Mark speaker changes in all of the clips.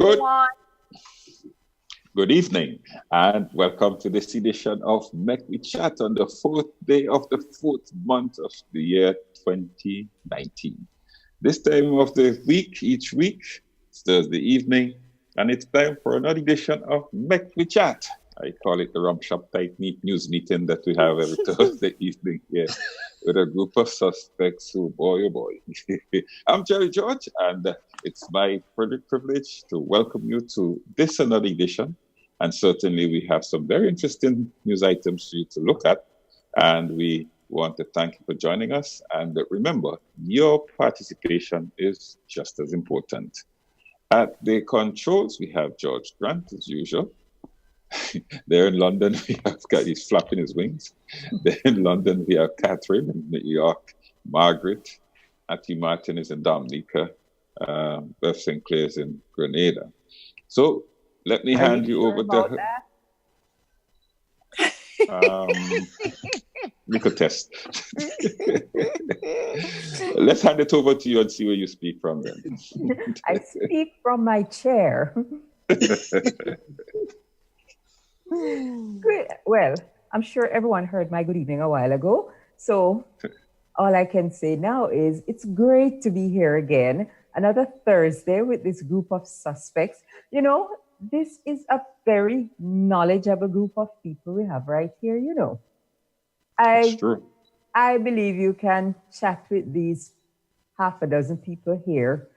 Speaker 1: everyone.
Speaker 2: Good evening, and welcome to this edition of Mek We Chat on the fourth day of the fourth month of the year 2019. This time of the week, each week, it's Thursday evening, and it's time for another edition of Mek We Chat. I call it the Rum Shop Tight News meeting that we have every Thursday evening here with a group of suspects who, boy, oh boy. I'm Jerry George, and it's my privilege to welcome you to this another edition. And certainly we have some very interesting news items for you to look at. And we want to thank you for joining us. And remember, your participation is just as important. At the controls, we have George Grant, as usual. There in London, we have he's flapping his wings. There in London, we have Catherine. In New York, Margaret. Atherton Martin is in Dominica. Beverley Sinclair is in Grenada. So let me hand you over to her. We could test. Let's hand it over to you and see where you speak from then.
Speaker 1: I speak from my chair. Great. Well, I'm sure everyone heard my good evening a while ago. So all I can say now is it's great to be here again. Another Thursday with this group of suspects. You know, this is a very knowledgeable group of people we have right here, you know.
Speaker 2: That's true.
Speaker 1: I believe you can chat with these half a dozen people here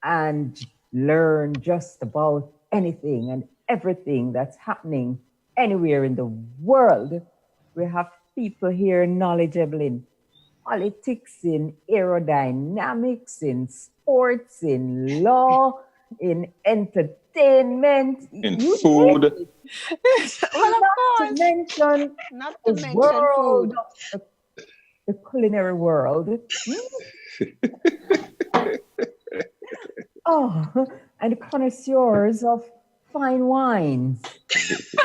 Speaker 1: and learn just about anything and everything that's happening anywhere in the world. We have people here knowledgeable in politics, in aerodynamics, in sports, in law, in entertainment,
Speaker 2: in food.
Speaker 1: Not to mention
Speaker 3: food.
Speaker 1: The culinary world. Oh, and connoisseurs of fine wines. Tell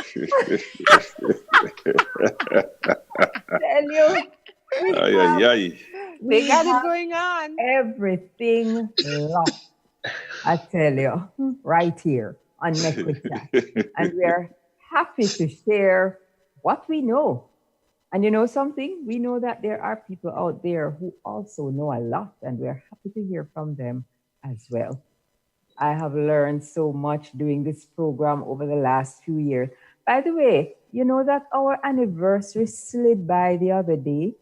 Speaker 1: you,
Speaker 3: they got it going on.
Speaker 1: Everything locked, I tell you, right here on Mek We Chat. And we're happy to share what we know. And you know something? We know that there are people out there who also know a lot, and we're happy to hear from them as well. I have learned so much doing this program over the last few years. By the way, you know that our anniversary slid by the other day,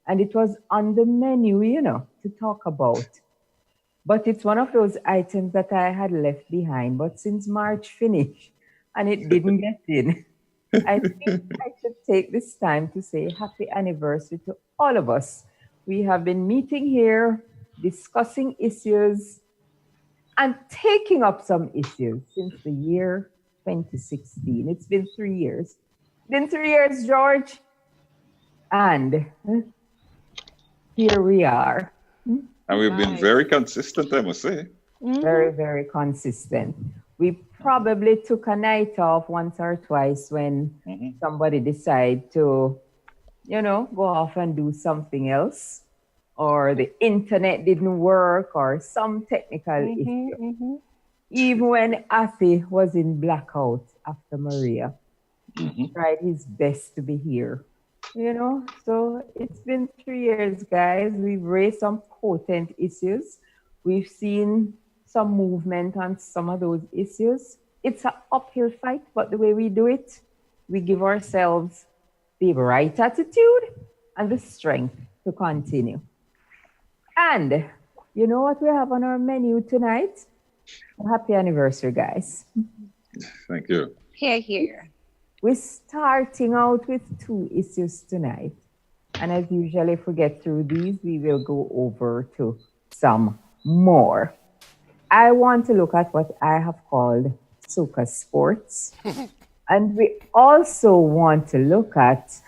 Speaker 1: and it was on the menu, you know, to talk about. But it's one of those items that I had left behind. But since March finished and it didn't get in, I think I should take this time to say happy anniversary to all of us. We have been meeting here, discussing issues, and taking up some issues since the year 2016. It's been 3 years. Been 3 years, George. And here we are.
Speaker 2: And we've been very consistent, I must say.
Speaker 1: Very, very consistent. We probably took a night off once or twice when somebody decided to, you know, go off and do something else, or the internet didn't work, or some technical issue. Even when Afi was in blackout after Maria, he tried his best to be here. You know, so it's been 3 years, guys. We've raised some potent issues. We've seen some movement on some of those issues. It's an uphill fight, but the way we do it, we give ourselves the right attitude and the strength to continue. And you know what we have on our menu tonight? A happy anniversary, guys.
Speaker 2: Thank you.
Speaker 3: Here.
Speaker 1: We're starting out with 2 issues tonight. And as usual, if we get through these, we will go over to some more. I want to look at what I have called Soca sports. And we also want to look at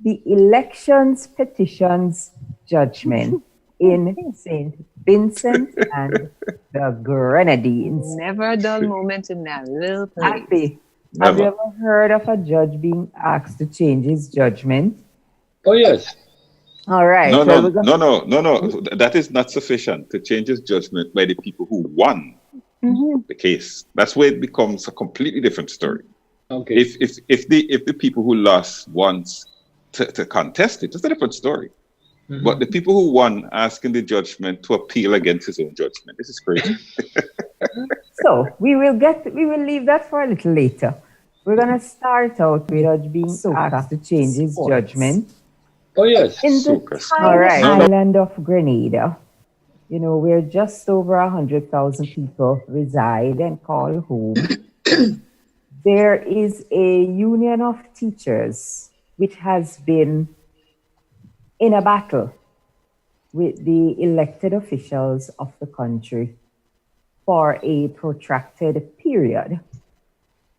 Speaker 1: the elections petitions judgment in St. Vincent and the Grenadines.
Speaker 3: Never a dull moment in that little place.
Speaker 1: Happy. Have you ever heard of a judge being asked to change his judgment?
Speaker 4: Oh, yes.
Speaker 1: All right.
Speaker 2: No. That is not sufficient to change his judgment by the people who won the case. That's where it becomes a completely different story.
Speaker 4: Okay.
Speaker 2: If the people who lost wants to contest it, it's a different story. But the people who won asking the judgment to appeal against his own judgment, this is crazy.
Speaker 1: So we will leave that for a little later. We're gonna start out with Judge being asked to change his judgment.
Speaker 4: Oh yes.
Speaker 1: In the tiny island of Grenada, where just over 100,000 people reside and call home, there is a union of teachers which has been in a battle with the elected officials of the country for a protracted period.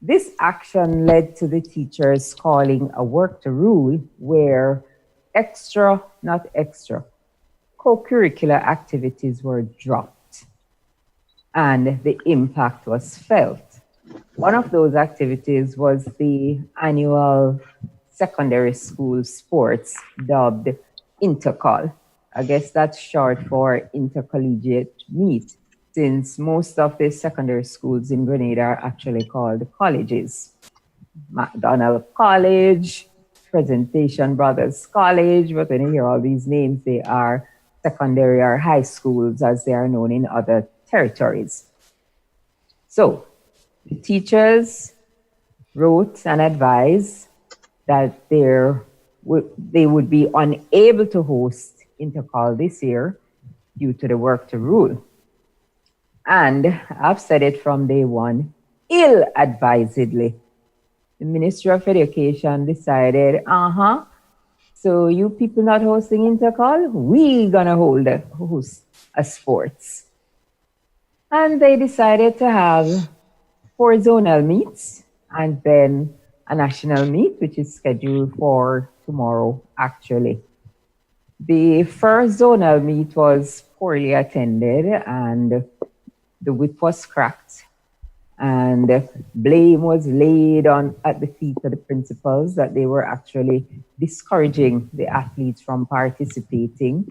Speaker 1: This action led to the teachers calling a work to rule where co-curricular activities were dropped, and the impact was felt. One of those activities was the annual secondary school sports dubbed Intercol. I guess that's short for intercollegiate meet, since most of the secondary schools in Grenada are actually called colleges. MacDonald College, Presentation Brothers College, but when you hear all these names, they are secondary or high schools as they are known in other territories. So the teachers wrote and advised that they would be unable to host Intercol this year due to the work to rule. And I've said it from day one, ill-advisedly. The Ministry of Education decided, so you people not hosting Intercol, we gonna host a sports. And they decided to have 4 zonal meets and then a national meet, which is scheduled for tomorrow, actually. The first zonal meet was poorly attended and the whip was cracked and blame was laid at the feet of the principals that they were actually discouraging the athletes from participating.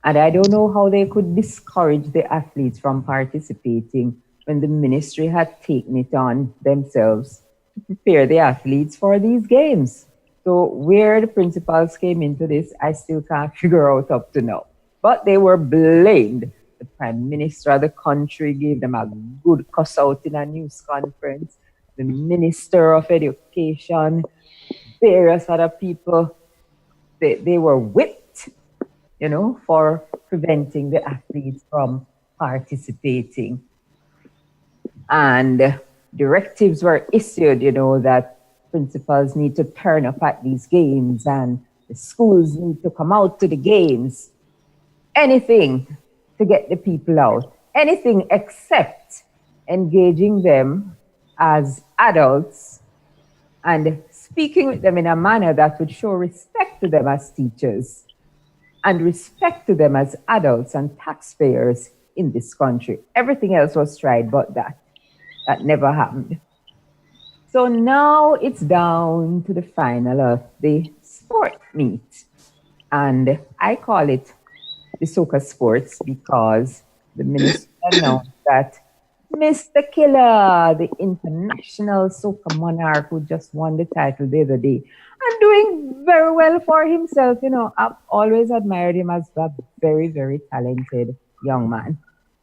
Speaker 1: And I don't know how they could discourage the athletes from participating when the ministry had taken it on themselves to prepare the athletes for these games. So where the principals came into this, I still can't figure out up to now. But they were blamed. The Prime Minister of the country gave them a good cuss out in a news conference. The Minister of Education, various other people, they were whipped, for preventing the athletes from participating. And directives were issued, that principals need to turn up at these games and the schools need to come out to the games. Anything to get the people out. Anything except engaging them as adults and speaking with them in a manner that would show respect to them as teachers and respect to them as adults and taxpayers in this country. Everything else was tried but that. That never happened. So now it's down to the final of the sport meet. And I call it the Soca Sports because the minister announced that Mr. Killer, the international soca monarch who just won the title the other day, and doing very well for himself. I've always admired him as a very, very talented young man.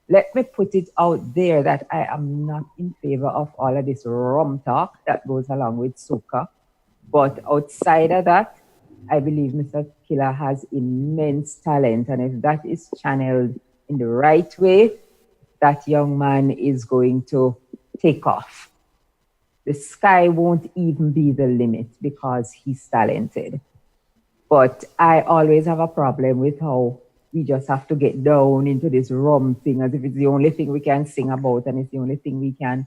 Speaker 1: Let me put it out there that I am not in favor of all of this rum talk that goes along with soca. But outside of that, I believe Mr. Killer has immense talent. And if that is channeled in the right way, that young man is going to take off. The sky won't even be the limit because he's talented. But I always have a problem with how we just have to get down into this rum thing as if it's the only thing we can sing about and it's the only thing we can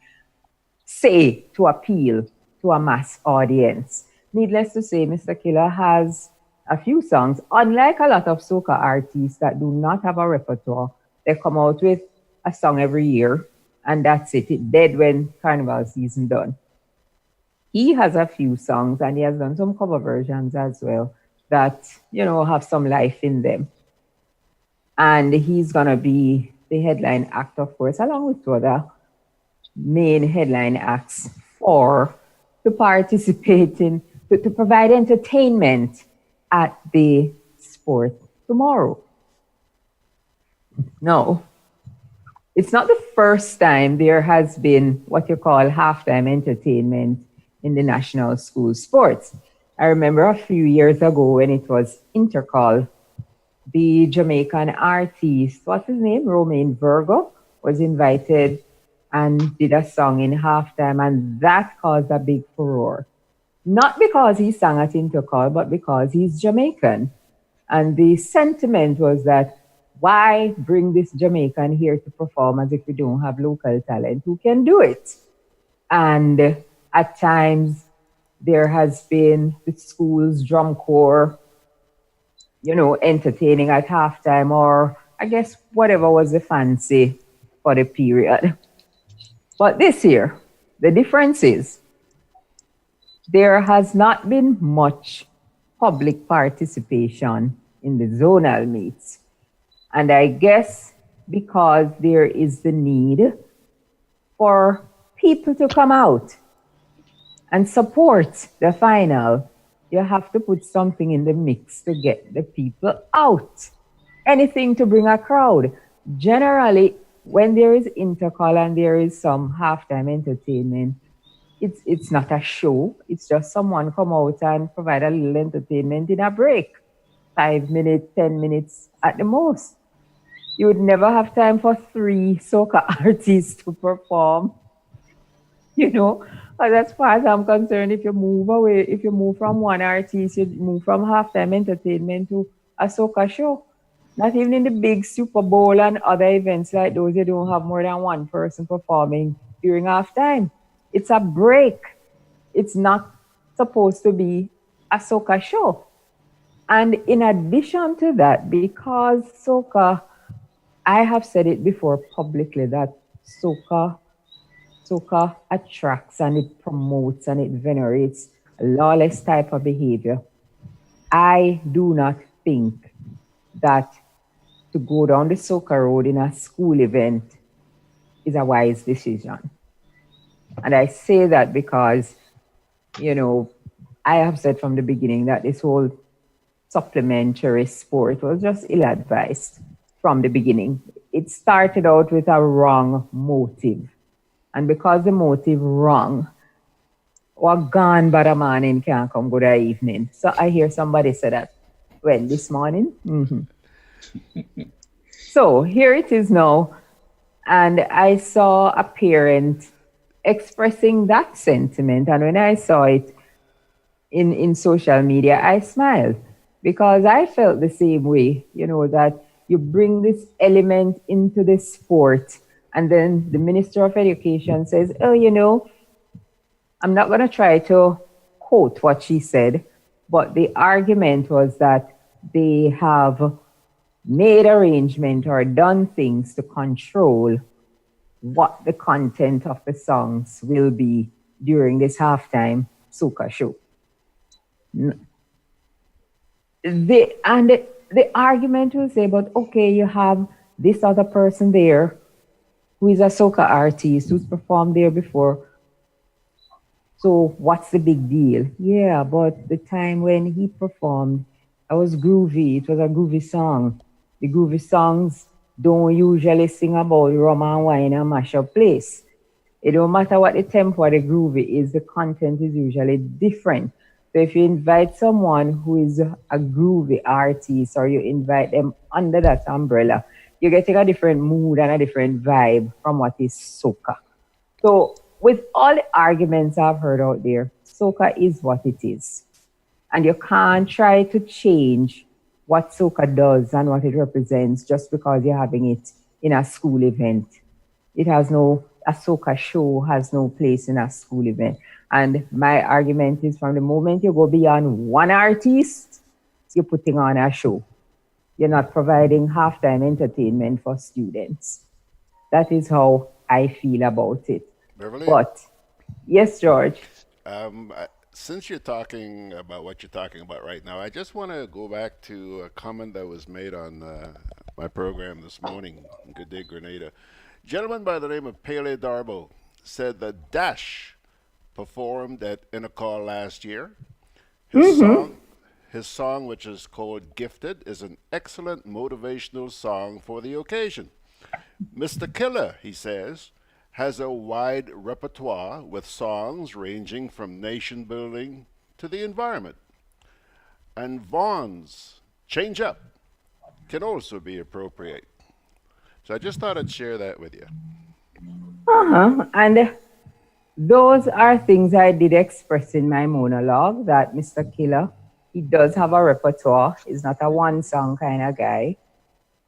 Speaker 1: say to appeal to a mass audience. Needless to say, Mr. Killer has a few songs. Unlike a lot of soca artists that do not have a repertoire, they come out with a song every year and that's it. It's dead when carnival season done. He has a few songs and he has done some cover versions as well that, have some life in them. And he's going to be the headline act, of course, along with two other main headline acts for to participate in, to provide entertainment at the sport tomorrow. No, it's not the first time there has been what you call halftime entertainment in the national school sports. I remember a few years ago when it was Intercol, the Jamaican artist, what's his name? Romain Virgo, was invited and did a song in halftime, and that caused a big furore. Not because he sang at Intercol, but because he's Jamaican. And the sentiment was that why bring this Jamaican here to perform as if we don't have local talent who can do it? And at times there has been the school's drum corps, entertaining at halftime, or I guess whatever was the fancy for the period. But this year, the difference is there has not been much public participation in the zonal meets. And I guess because there is the need for people to come out and support the final, you have to put something in the mix to get the people out. Anything to bring a crowd. Generally, when there is intercol and there is some halftime entertainment, it's not a show. It's just someone come out and provide a little entertainment in a break. 5 minutes, 10 minutes at the most. You would never have time for 3 soca artists to perform. As far as I'm concerned, if you move from one artist, you move from halftime entertainment to a soca show. Not even in the big Super Bowl and other events like those, you don't have more than one person performing during halftime. It's a break. It's not supposed to be a soca show. And in addition to that, because soca, I have said it before publicly that soca attracts and it promotes and it venerates a lawless type of behavior. I do not think that to go down the soca road in a school event is a wise decision. And I say that because, I have said from the beginning that this whole supplementary sport was just ill-advised from the beginning. It started out with a wrong motive. And because the motive wrong, what gone but a morning can't come good evening. So I hear somebody say that. Well, this morning? Mm-hmm. So here it is now. And I saw a parent expressing that sentiment. And when I saw it in social media, I smiled because I felt the same way, that you bring this element into the sport. And then the Minister of Education says, I'm not going to try to quote what she said, but the argument was that they have made arrangement or done things to control what the content of the songs will be during this halftime soca show. The argument will say, but okay, you have this other person there who is a soca artist who's performed there before. So what's the big deal? Yeah, but the time when he performed, it was groovy. It was a groovy song. The groovy songs don't usually sing about rum and wine and mash up place. It don't matter what the tempo or the groovy is, the content is usually different. So if you invite someone who is a groovy artist or you invite them under that umbrella, you're getting a different mood and a different vibe from what is soca. So with all the arguments I've heard out there, soca is what it is. And you can't try to change what soca does and what it represents just because you're having it in a school event. A soca show has no place in a school event. And my argument is from the moment you go beyond one artist, you're putting on a show. You're not providing halftime entertainment for students. That is how I feel about it.
Speaker 4: Beverly?
Speaker 1: But, yes, George.
Speaker 4: Since you're talking about what you're talking about right now, I just want to go back to a comment that was made on my program this morning. Good day, Grenada. Gentleman by the name of Pele Darbo said that Dash performed at Inacall last year. His song, which is called Gifted, is an excellent motivational song for the occasion. Mr. Killer, he says, has a wide repertoire with songs ranging from nation building to the environment. And Vaughn's Change Up can also be appropriate. So I just thought I'd share that with you.
Speaker 1: And those are things I did express in my monologue, that Mr. Killer, he does have a repertoire. He's not a one song kind of guy.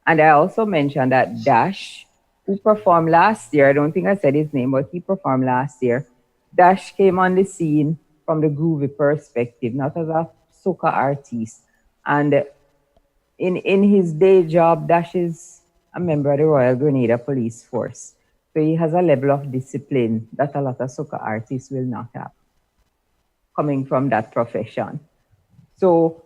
Speaker 1: And I also mentioned that Dash, who performed last year, I don't think I said his name, but he performed last year. Dash came on the scene from the groovy perspective, not as a soca artist. And in his day job, Dash is a member of the Royal Grenada Police Force. So he has a level of discipline that a lot of soca artists will not have, coming from that profession. So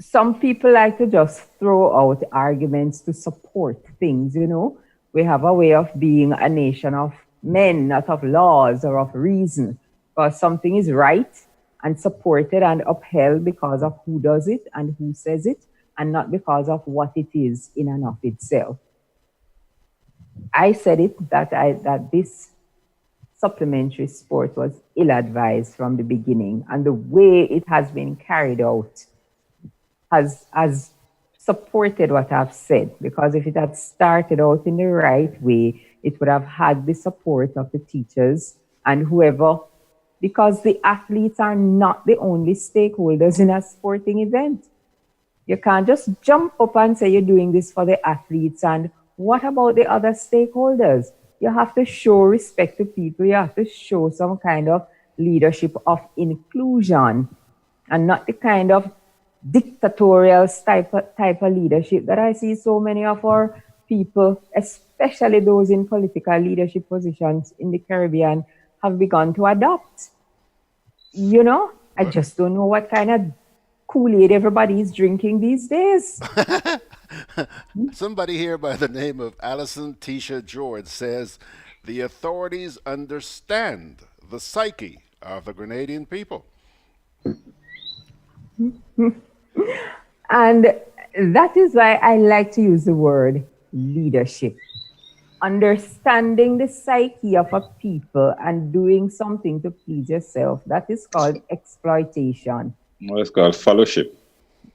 Speaker 1: some people like to just throw out arguments to support things, you know. We have a way of being a nation of men, not of laws or of reason. Because something is right and supported and upheld because of who does it and who says it, and not because of what it is in and of itself. I said it that this supplementary sport was ill-advised from the beginning, and the way it has been carried out has supported what I've said, because if it had started out in the right way, it would have had the support of the teachers and whoever, because the athletes are not the only stakeholders in a sporting event. You can't just jump up and say you're doing this for the athletes, and what about the other stakeholders? You have to show respect to people. You have to show some kind of leadership of inclusion, and not the kind of dictatorial type of leadership that I see so many of our people, especially those in political leadership positions in the Caribbean, have begun to adopt. You know, I just don't know what kind of Kool-Aid everybody is drinking these days.
Speaker 4: Somebody here by the name of Allison Tisha George says the authorities understand the psyche of the Grenadian people.
Speaker 1: And that is why I like to use the word leadership. Understanding the psyche of a people and doing something to please yourself, that is called exploitation.
Speaker 2: Well, it's called fellowship.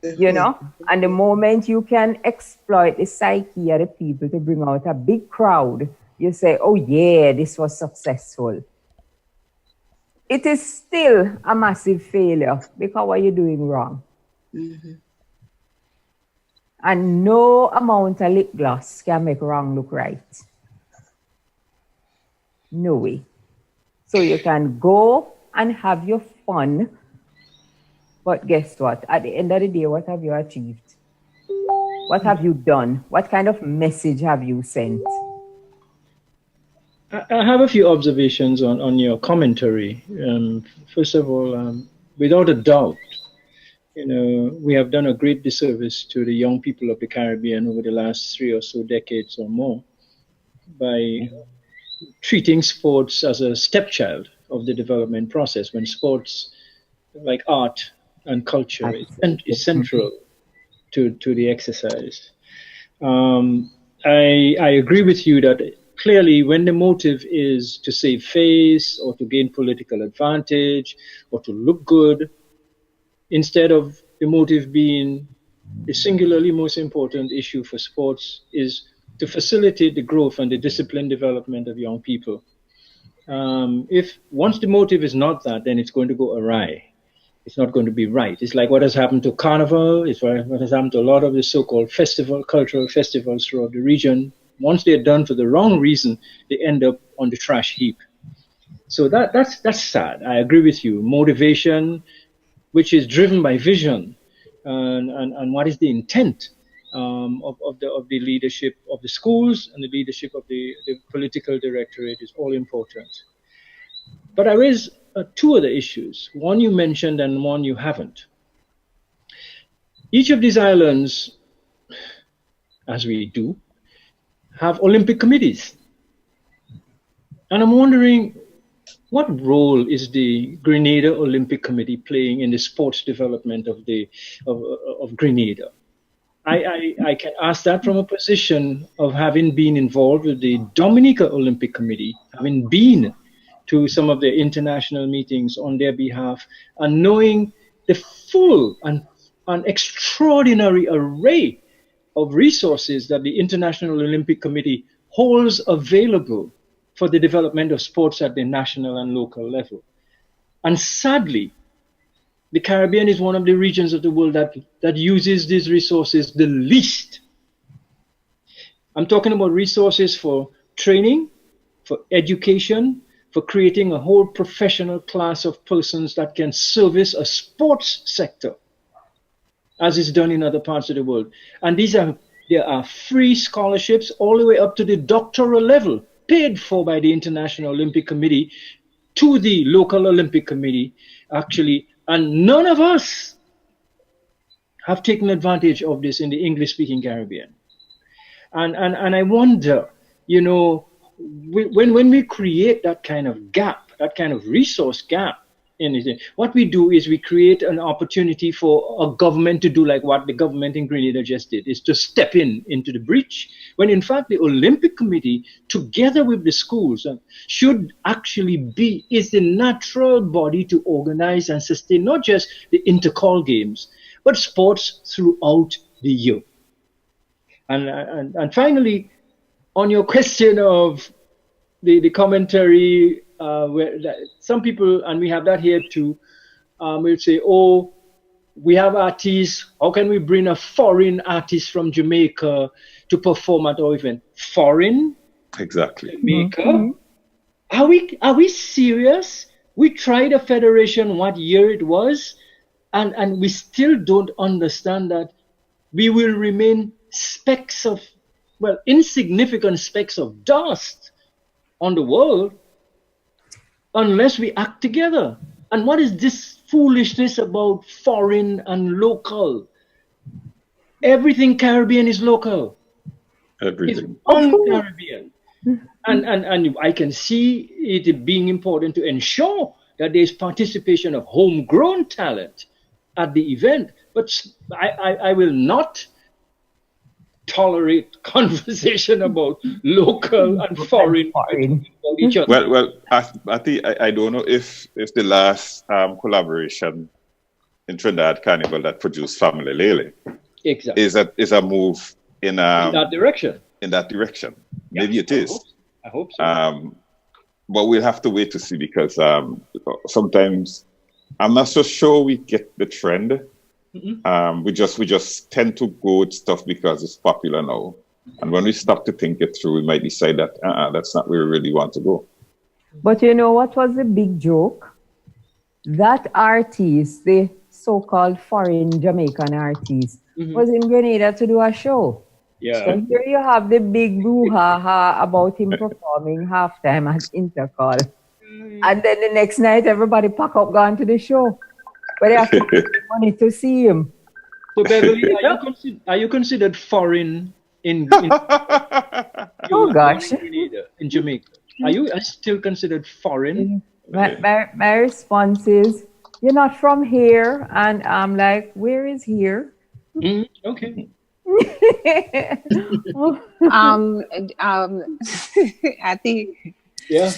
Speaker 1: You know, and the moment you can exploit the psyche of the people to bring out a big crowd, you say, oh yeah, this was successful. It is still a massive failure, because what are you doing wrong? Mm-hmm. And no amount of lip gloss can make wrong look right. No way. So you can go and have your fun, but guess what? At the end of the day, what have you achieved? What have you done? What kind of message have you sent?
Speaker 5: I have a few observations on your commentary. First of all, without a doubt, you know, we have done a great disservice to the young people of the Caribbean over the last 3 or so decades or more by treating sports as a stepchild of the development process, when sports like art and culture is central to the exercise. I agree with you that clearly when the motive is to save face or to gain political advantage or to look good, instead of the motive being the singularly most important issue for sports is to facilitate the growth and the disciplined development of young people. If once the motive is not that, then it's going to go awry. It's not going to be right. It's like what has happened to Carnival. It's what has happened to a lot of the so-called cultural festivals throughout the region. Once they're done for the wrong reason, they end up on the trash heap. So that's sad. I agree with you. Motivation, which is driven by vision, and what is the intent of the leadership of the schools and the leadership of the political directorate is all important. But I raise two other issues. One you mentioned and one you haven't. Each of these islands as we do, have Olympic committees. And I'm wondering, what role is the Grenada Olympic Committee playing in the sports development of Grenada? I can ask that from a position of having been involved with the Dominica Olympic Committee, having been to some of their international meetings on their behalf, and knowing the full and extraordinary array of resources that the International Olympic Committee holds available for the development of sports at the national and local level. And sadly, the Caribbean is one of the regions of the world that uses these resources the least. I'm talking about resources for training, for education, for creating a whole professional class of persons that can service a sports sector, as is done in other parts of the world. And there are free scholarships all the way up to the doctoral level, paid for by the International Olympic Committee to the local Olympic Committee, actually. And none of us have taken advantage of this in the English-speaking Caribbean. And I wonder, you know, when we create that kind of gap, that kind of resource gap, what we do is we create an opportunity for a government to do like what the government in Grenada just did, is to step into the breach, when in fact the Olympic Committee, together with the schools, should actually is the natural body to organize and sustain not just the inter-call games, but sports throughout the year. And finally, on your question of the commentary, where some people, and we have that here too, will say, oh, we have artists, how can we bring a foreign artist from Jamaica to perform at our event? Foreign?
Speaker 2: Exactly.
Speaker 5: Jamaica? Mm-hmm. Are we serious? We tried a federation what year it was, and we still don't understand that we will remain insignificant specks of dust on the world unless we act together. And what is this foolishness about foreign and local? Everything Caribbean is local.
Speaker 2: Everything.
Speaker 5: It's all Caribbean. And I can see it being important to ensure that there's participation of homegrown talent at the event. But I will not tolerate conversation about local and foreign about each other.
Speaker 2: Well, I think I don't know if the last collaboration in Trinidad Carnival that produced Family Lele
Speaker 5: exactly
Speaker 2: is a move in
Speaker 5: that direction.
Speaker 2: In that direction,
Speaker 5: yeah,
Speaker 2: maybe it is.
Speaker 5: I hope so.
Speaker 2: But we'll have to wait to see, because sometimes I'm not so sure we get the trend. Mm-hmm. We just tend to go with stuff because it's popular now, and when we stop to think it through, we might decide that that's not where we really want to go.
Speaker 1: But you know what was the big joke? That artist, the so-called foreign Jamaican artist, was in Grenada to do a show.
Speaker 5: Yeah.
Speaker 1: So here you have the big brouhaha about him performing halftime at Intercall, and then the next night everybody pack up going to the show. But they have to pay money to see him.
Speaker 5: So, Beverley, are you considered foreign in
Speaker 1: oh gosh,
Speaker 5: in Jamaica? Are you still considered foreign?
Speaker 1: My response is, you're not from here, and I'm like, where is here?
Speaker 5: Okay.
Speaker 3: I think
Speaker 5: yeah,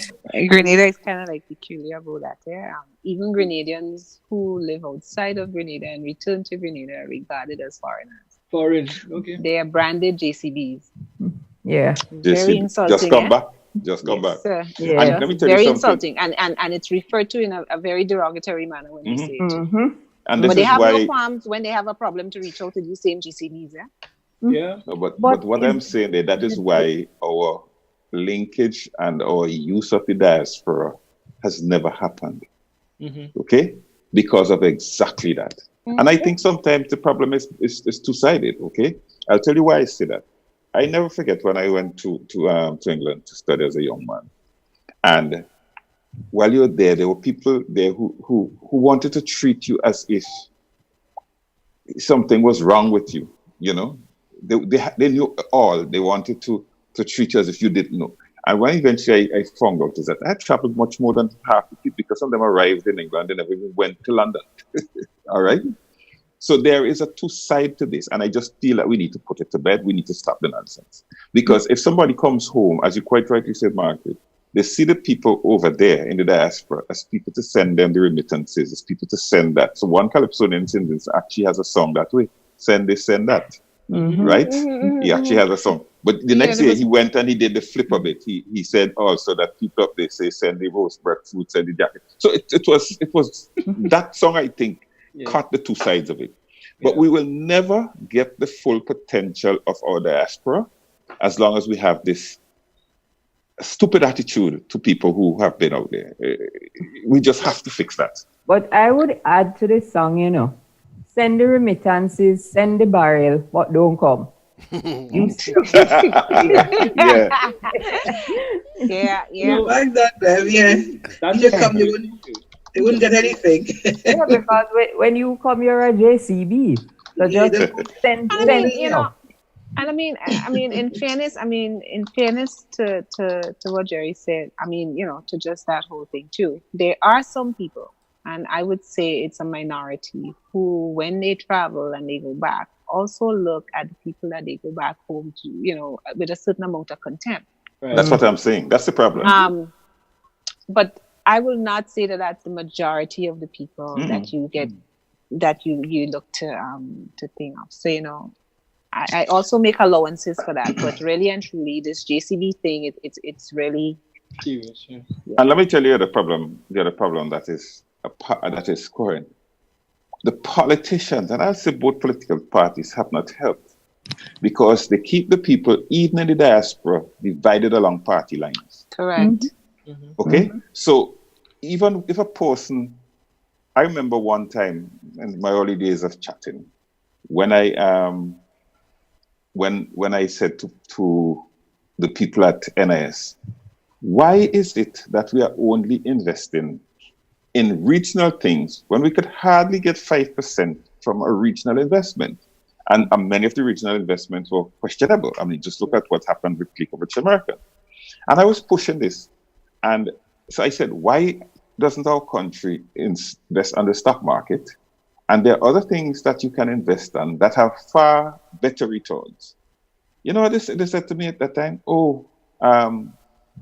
Speaker 3: Grenada is kind of like peculiar about that. Yeah? Even Grenadians who live outside of Grenada and return to Grenada are regarded as foreigners.
Speaker 5: Foreign, okay.
Speaker 3: They are branded JCBs.
Speaker 1: Yeah.
Speaker 3: Very insulting.
Speaker 2: Just come back. Just come back.
Speaker 1: Yeah.
Speaker 2: And let me tell
Speaker 3: very
Speaker 2: you something.
Speaker 3: insulting. And it's referred to in a very derogatory manner when they say it.
Speaker 2: And
Speaker 3: But
Speaker 2: this
Speaker 3: they
Speaker 2: is
Speaker 3: have
Speaker 2: why,
Speaker 3: no qualms when they have a problem to reach out to these same GCBs. Yeah?
Speaker 5: Yeah.
Speaker 2: no, but what I'm saying there, that is why our linkage and our use of the diaspora has never happened. Okay? Because of exactly that. And I think sometimes the problem is two-sided. Okay? I'll tell you why I say that. I never forget when I went to England to study as a young man. And while you're there were people there who wanted to treat you as if something was wrong with you, you know? they knew all. They wanted to treat you as if you didn't know. And when eventually I found out is that I had traveled much more than half the people, because some of them arrived in England and never even went to London. All right? So there is a two side to this. And I just feel that we need to put it to bed. We need to stop the nonsense. Because if somebody comes home, as you quite rightly said, Margaret, they see the people over there in the diaspora as people to send them the remittances, as people to send that. So one Calypsonian instance actually has a song that way. Send this, send that. Right? He actually has a song. But the next year he went and he did the flip of it. He said also that people up there say send the roast breadfruit, send the jacket. So it was that song, I think, caught the two sides of it. But we will never get the full potential of our diaspora as long as we have this stupid attitude to people who have been out there. We just have to fix that.
Speaker 1: But I would add to this song, send the remittances, send the barrel, but don't come. You
Speaker 3: yeah.
Speaker 6: Like that, Bev, yeah. You just come, they wouldn't get anything.
Speaker 1: Yeah, because when you come, you're a JCB. So just send,
Speaker 3: And I mean, in fairness, to what Jerry said, to just that whole thing too, there are some people, and I would say it's a minority, who, when they travel and they go back, also look at the people that they go back home to, with a certain amount of contempt.
Speaker 2: Right. That's what I'm saying. That's the problem.
Speaker 3: But I will not say that that's the majority of the people that you get, that you look to think of. So, I also make allowances for that, but really and truly, this JCB thing, it's really
Speaker 5: serious. Yeah.
Speaker 2: And let me tell you the other problem that is current. The politicians, and I'll say both political parties, have not helped, because they keep the people, even in the diaspora, divided along party lines.
Speaker 3: Correct.
Speaker 2: Okay? So even if a person, I remember one time in my early days of chatting, when I when I said to the people at NIS, why is it that we are only investing in regional things when we could hardly get 5% from a regional investment? And many of the regional investments were questionable. I mean, just look at what happened with Click of Rich American. And I was pushing this. And so I said, why doesn't our country invest on the stock market? And there are other things that you can invest on that have far better returns. You know what they said to me at that time?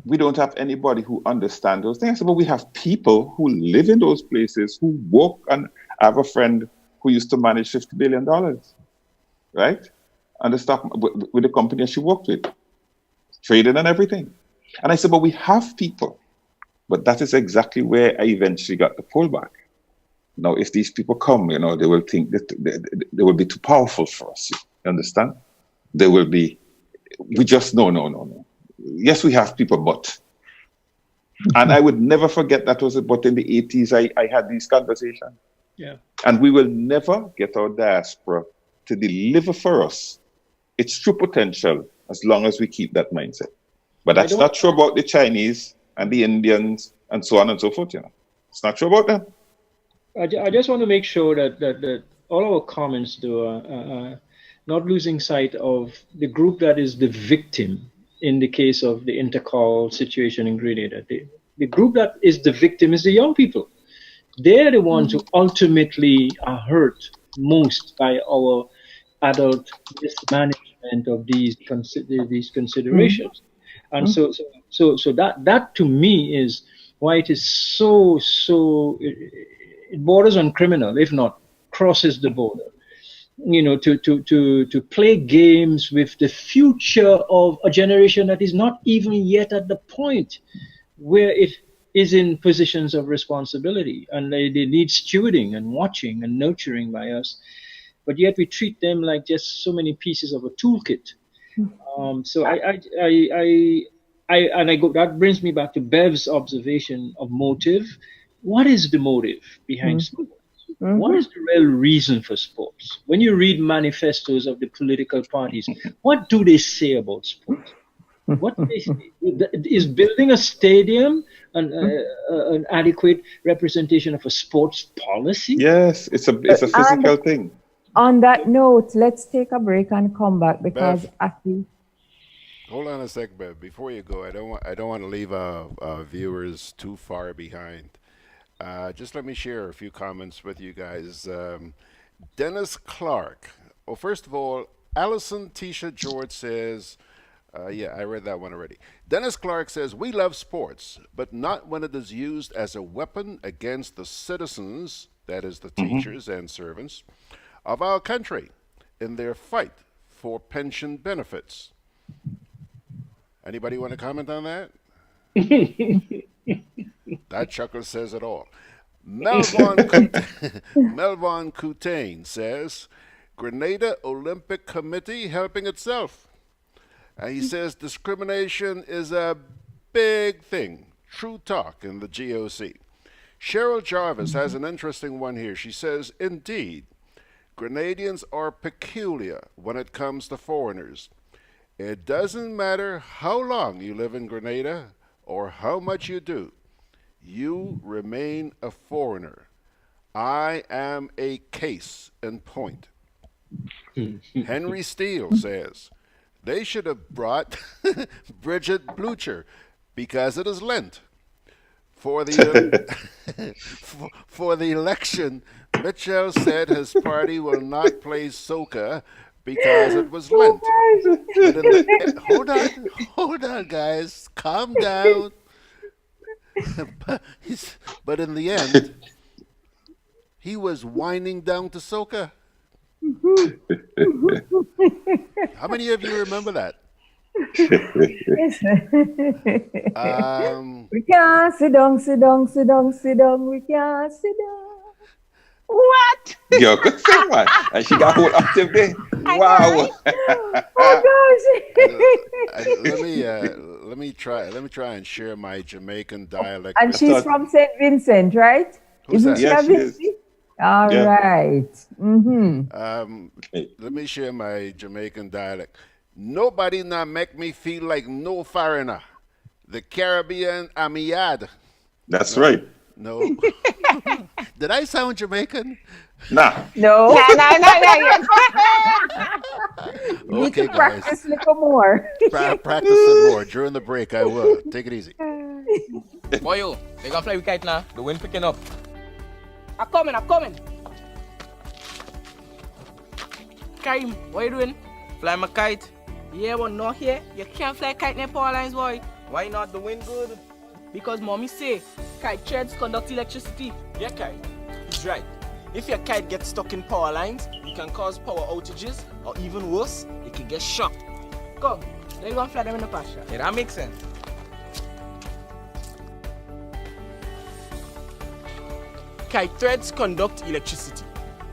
Speaker 2: We don't have anybody who understands those things. I said, but we have people who live in those places, who work. And I have a friend who used to manage $50 billion, right? On the stock, with the company she worked with, trading and everything. And I said, but we have people. But that is exactly where I eventually got the pullback. Now, if these people come, they will think that they will be too powerful for us. You understand? They will be, we just, no. Yes, we have people, but. And I would never forget that was about in the 80s I had these conversations.
Speaker 5: Yeah.
Speaker 2: And we will never get our diaspora to deliver for us its true potential as long as we keep that mindset. But that's not true about the Chinese and the Indians and so on and so forth. It's not true about them.
Speaker 5: I just want to make sure that all our comments are not losing sight of the group that is the victim in the case of the intercall situation in Grenada. The group that is the victim is the young people. They're the ones who ultimately are hurt most by our adult mismanagement of these considerations. And so that to me is why it is so it borders on criminal, if not crosses the border. To play games with the future of a generation that is not even yet at the point where it is in positions of responsibility, and they need stewarding and watching and nurturing by us, but yet we treat them like just so many pieces of a toolkit. That brings me back to Bev's observation of motive. What is the motive behind sports? What is the real reason for sports? When you read manifestos of the political parties, what do they say about sports? What do they say? Is building a stadium an adequate representation of a sports policy?
Speaker 2: Yes, it's a physical thing.
Speaker 1: On that note, let's take a break and come back because
Speaker 4: Bev.
Speaker 1: Aki.
Speaker 4: Hold on a sec, Bev. Before you go, I don't want to leave our viewers too far behind. Just let me share a few comments with you guys. Dennis Clark. Well, first of all, Allison Tisha George says, yeah, I read that one already. Dennis Clark says, we love sports, but not when it is used as a weapon against the citizens, that is the teachers and servants, of our country in their fight for pension benefits. Anybody want to comment on that? That chuckle says it all. Melvon Coutain says, Grenada Olympic Committee helping itself. He says discrimination is a big thing. True talk in the GOC. Cheryl Jarvis has an interesting one here. She says, indeed, Grenadians are peculiar when it comes to foreigners. It doesn't matter how long you live in Grenada or how much you do. You remain a foreigner. I am a case in point. Henry Steele says, they should have brought Bridget Blucher because it is Lent. For the for the election, Mitchell said his party will not play Soca because it was Lent. Hold on, guys, calm down. But in the end, he was winding down to Soca. How many of you remember that?
Speaker 1: We can't sit down. We can't sit down.
Speaker 3: What?
Speaker 2: Yo, good thing, man. And she got whole octave there. Wow.
Speaker 1: Oh gosh.
Speaker 4: Let me try and share my Jamaican dialect.
Speaker 1: And she's from St. Vincent, right?
Speaker 4: Who's that?
Speaker 2: Yes, she is.
Speaker 1: All right.
Speaker 4: Let me share my Jamaican dialect. Nobody not make me feel like no foreigner. The Caribbean Amiad.
Speaker 2: That's right.
Speaker 4: No. Did I sound Jamaican?
Speaker 2: Nah.
Speaker 1: No.
Speaker 3: No.
Speaker 1: You need
Speaker 4: Okay,
Speaker 1: to practice a little more.
Speaker 4: Practice some more. During the break, I will. Take it easy.
Speaker 7: Boy, they gonna fly with kite now. The wind picking up.
Speaker 8: I'm coming. Karim, what you doing?
Speaker 7: Fly my kite.
Speaker 8: Yeah, but not here. You can't fly kite near power lines, boy.
Speaker 7: Why not? The wind good.
Speaker 8: Because mommy say kite threads conduct electricity.
Speaker 7: Yeah, kite. He's right. If your kite gets stuck in power lines, it can cause power outages, or even worse, it can get shocked.
Speaker 8: Come, let's go and fly them in the pasture.
Speaker 7: Yeah, that makes sense. Kite threads conduct electricity.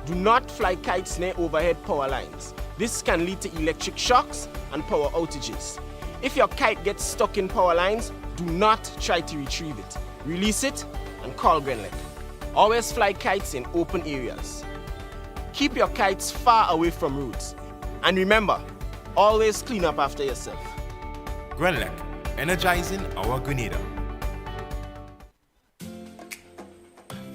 Speaker 7: Do not fly kites near overhead power lines. This can lead to electric shocks and power outages. If your kite gets stuck in power lines, do not try to retrieve it. Release it and call GRENLEC. Always fly kites in open areas. Keep your kites far away from roads. And remember, always clean up after yourself.
Speaker 9: GRENLEC, energizing our Grenada.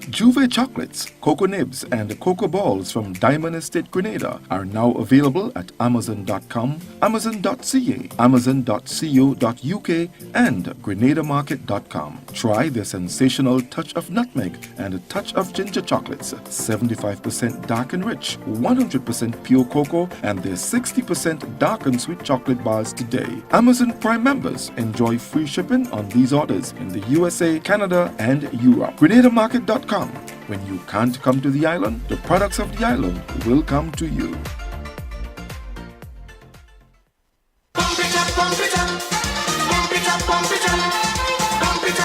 Speaker 10: Juve chocolates, cocoa nibs, and cocoa balls from Diamond Estate Grenada are now available at Amazon.com, Amazon.ca, Amazon.co.uk, and GrenadaMarket.com. Try their sensational touch of nutmeg and a touch of ginger chocolates, 75% dark and rich, 100% pure cocoa, and their 60% dark and sweet chocolate bars today. Amazon Prime members enjoy free shipping on these orders in the USA, Canada, and Europe. GrenadaMarket.com. When you can't come to the island, the products of the island will come to you.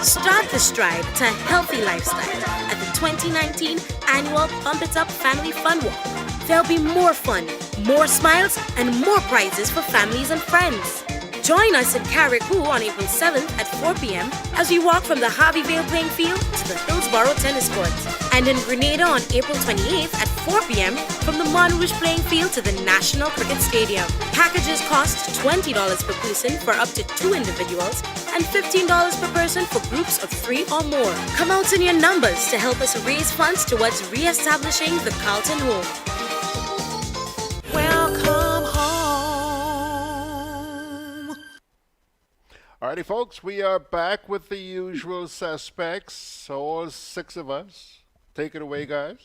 Speaker 11: Start the stride to a healthy lifestyle at the 2019 annual Pump It Up Family Fun Walk. There'll be more fun, more smiles, and more prizes for families and friends. Join us in Carriacou on April 7th at 4 p.m. as we walk from the Harvey Vale playing field to the Hillsborough tennis courts. And in Grenada on April 28th at 4 p.m. from the Montrouge playing field to the National Cricket Stadium. Packages cost $20 per person for up to 2 individuals and $15 per person for groups of 3 or more. Come out in your numbers to help us raise funds towards re-establishing the Carlton Home.
Speaker 4: Alrighty, folks, we are back with the usual suspects, all 6 of us. Take it away, guys.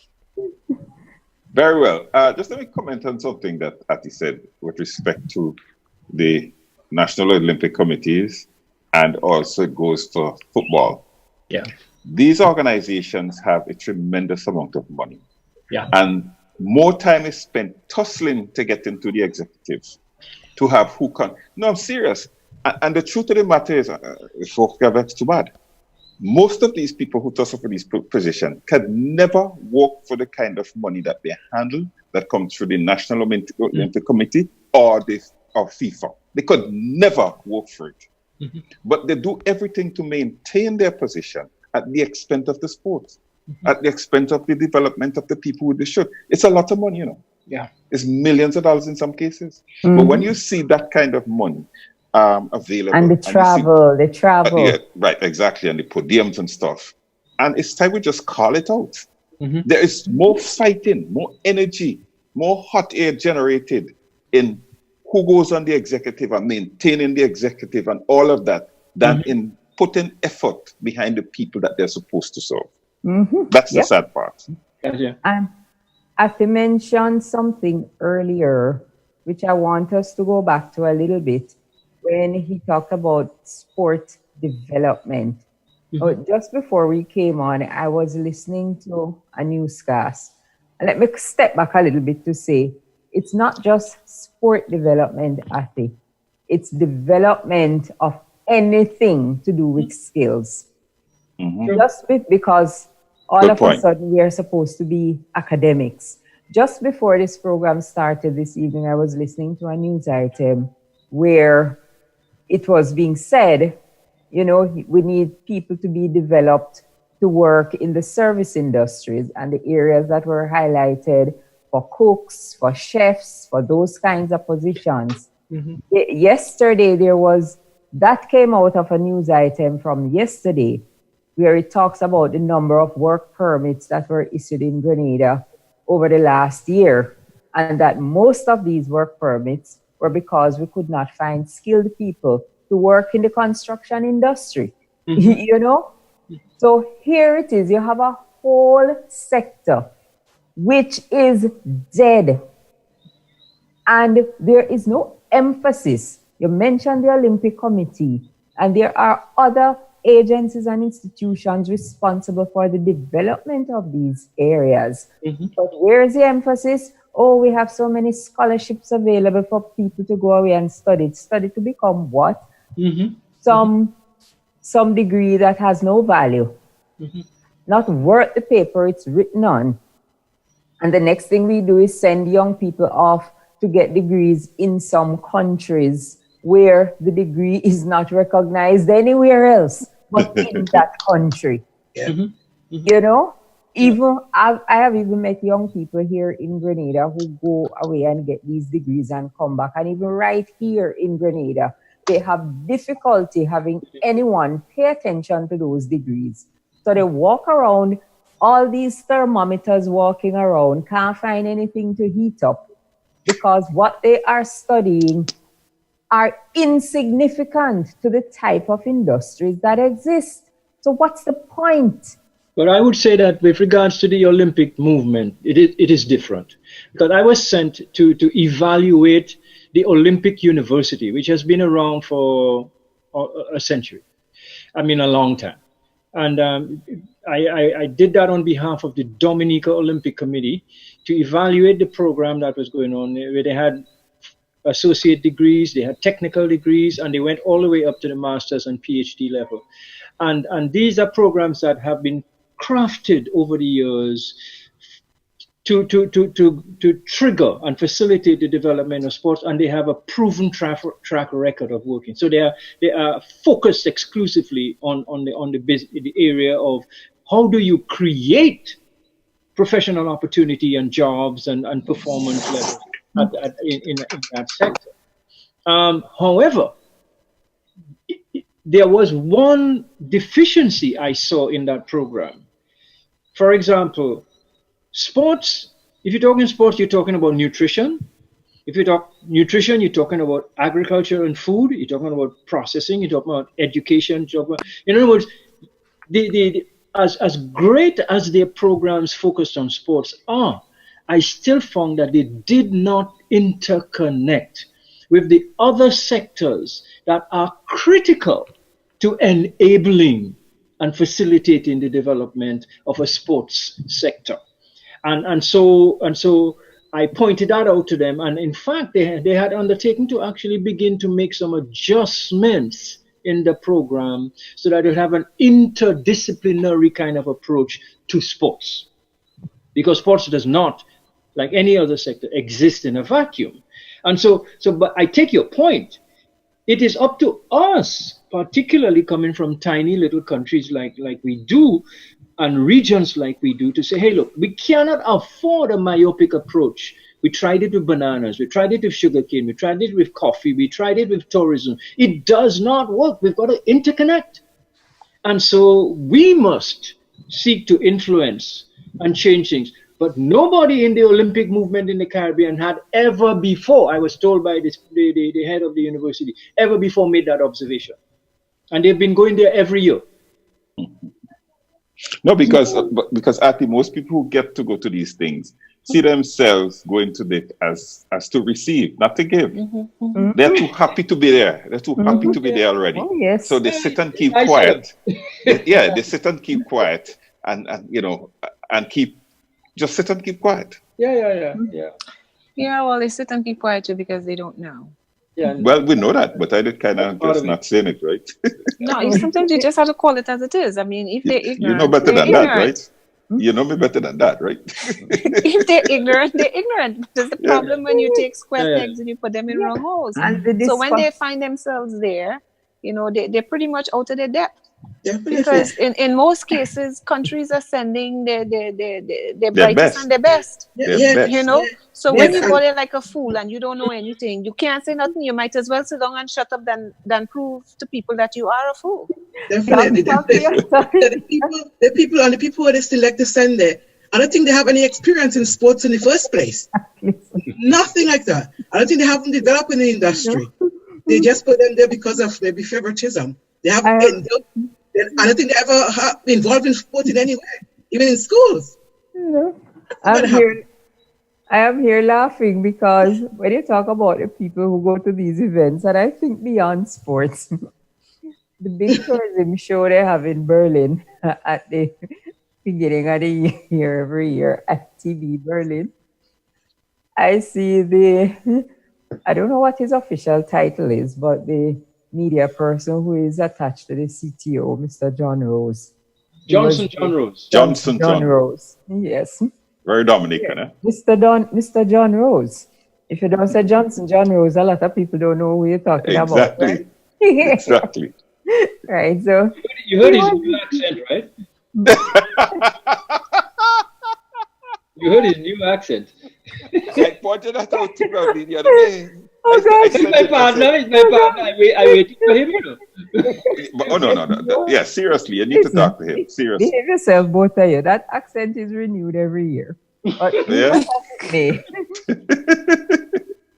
Speaker 2: Very well. Just let me comment on something that Ati said with respect to the National Olympic Committees, and also it goes for football.
Speaker 5: Yeah.
Speaker 2: These organizations have a tremendous amount of money.
Speaker 5: Yeah.
Speaker 2: And more time is spent tussling to get into the executive, to have who can. No, I'm serious. And the truth of the matter is, that's too bad. Most of these people who tussle for these positions can never work for the kind of money that they handle that comes through the National Olympic Committee or FIFA. They could never work for it. Mm-hmm. But they do everything to maintain their position at the expense of the sport, at the expense of the development of the people with the show. It's a lot of money, you know.
Speaker 5: Yeah.
Speaker 2: It's millions of dollars in some cases. Mm-hmm. But when you see that kind of money available.
Speaker 1: And the travel.
Speaker 2: Yeah, right, exactly. And the podiums and stuff. And it's time we just call it out. Mm-hmm. There is more fighting, more energy, more hot air generated in who goes on the executive and maintaining the executive and all of that than in putting effort behind the people that they're supposed to serve. Mm-hmm. That's the sad part.
Speaker 1: After mentioned something earlier, which I want us to go back to a little bit, when he talked about sport development. Just before we came on, I was listening to a newscast. And let me step back a little bit to say, it's not just sport development, Ati. It's development of anything to do with skills. Mm-hmm. Just because all of a sudden we are supposed to be academics. Just before this program started this evening, I was listening to a news item where it was being said, you know, we need people to be developed to work in the service industries, and the areas that were highlighted for cooks, for chefs, for those kinds of positions. Mm-hmm. Yesterday, that came out of a news item from yesterday, where it talks about the number of work permits that were issued in Grenada over the last year, and that most of these work permits were because we could not find skilled people to work in the construction industry, you know? So here it is, you have a whole sector which is dead. And there is no emphasis. You mentioned the Olympic Committee, and there are other agencies and institutions responsible for the development of these areas. Mm-hmm. But where is the emphasis? Oh, we have so many scholarships available for people to go away and study. Study to become what? Mm-hmm. Some degree that has no value. Mm-hmm. Not worth the paper it's written on. And the next thing we do is send young people off to get degrees in some countries where the degree is not recognized anywhere else but in that country. Yeah. Mm-hmm. Mm-hmm. You know? Even I have even met young people here in Grenada who go away and get these degrees and come back. And even right here in Grenada, they have difficulty having anyone pay attention to those degrees. So they walk around, all these thermometers walking around, can't find anything to heat up because what they are studying are insignificant to the type of industries that exist. So what's the point?
Speaker 5: But I would say that with regards to the Olympic movement, it is different. Because I was sent to evaluate the Olympic University, which has been around for a century. I mean, a long time. And I did that on behalf of the Dominica Olympic Committee to evaluate the program that was going on, where they had associate degrees, they had technical degrees, and they went all the way up to the master's and PhD level. And these are programs that have been crafted over the years to trigger and facilitate the development of sports, and they have a proven track record of working. So they are focused exclusively on the area of how do you create professional opportunity and jobs and performance levels in that sector. However, there was one deficiency I saw in that program. For example, sports, if you're talking sports, you're talking about nutrition, If you talk nutrition, you're talking about agriculture and food. You're talking about processing. You're talking about education. In other words, as great as their programs focused on sports are, I still found that they did not interconnect with the other sectors that are critical to enabling and facilitating the development of a sports sector. And so I pointed that out to them. And in fact, they had undertaken to actually begin to make some adjustments in the program so that it have an interdisciplinary kind of approach to sports. Because sports does not, like any other sector, exist in a vacuum. And but I take your point. It is up to us, particularly coming from tiny little countries like we do, and regions like we do, to say, hey, look, we cannot afford a myopic approach. We tried it with bananas, we tried it with sugarcane, we tried it with coffee, we tried it with tourism. It does not work. We've got to interconnect. And so we must seek to influence and change things. But nobody in the Olympic movement in the Caribbean had ever before, I was told by the head of the university, ever before made that observation. And they've been going there every year.
Speaker 2: No, because I think most people who get to go to these things see themselves going to it as to receive, not to give. They're too happy to be there. They're too happy to be there already.
Speaker 1: Oh, yes.
Speaker 2: So they sit and keep quiet. They sit and keep quiet and just sit and keep quiet.
Speaker 5: Yeah.
Speaker 3: Yeah, well, they sit and keep quiet too because they don't know.
Speaker 5: Yeah.
Speaker 2: Well, we know that, but I did kind of just not saying it, right?
Speaker 3: No, sometimes you just have to call it as it is. I mean, if they're ignorant,
Speaker 2: you know better than that, right? You know me better than that, right?
Speaker 3: If they're ignorant, they're ignorant. There's the problem when you take square pegs and you put them in wrong holes. So when they find themselves there, they're pretty much out of their depth.
Speaker 6: Definitely.
Speaker 3: Because in most cases, countries are sending their brightest and their best. So when you go there like a fool and you don't know anything, you can't say nothing. You might as well sit down and shut up than prove to people that you are a fool.
Speaker 6: Definitely. The people who they select to send there, I don't think they have any experience in sports in the first place. Nothing like that. I don't think they haven't developed in the industry. They just put them there because of maybe favoritism. They have. I don't think they ever have been involved in sport in any way, even in schools.
Speaker 1: I am here laughing because when you talk about the people who go to these events, and I think beyond sports, the big tourism show they have in Berlin at the beginning of the year every year at TB Berlin, I see I don't know what his official title is, but the media person who is attached to the CTO, Mr. John Rose. Johnson John Rose. Yes.
Speaker 2: Very Dominican, eh?
Speaker 1: Mr. John Rose. If you don't say Johnson John Rose, a lot of people don't know who you're talking about. Right?
Speaker 2: Exactly.
Speaker 1: Right. So
Speaker 5: you heard his new accent, right? You heard his new accent.
Speaker 2: I pointed that out to Beverley the other day.
Speaker 5: He's my partner. I waited for him,
Speaker 2: No. Yeah, seriously, you need to talk to him. Seriously.
Speaker 1: Behave yourself, both of you. That accent is renewed every year.
Speaker 2: Yeah.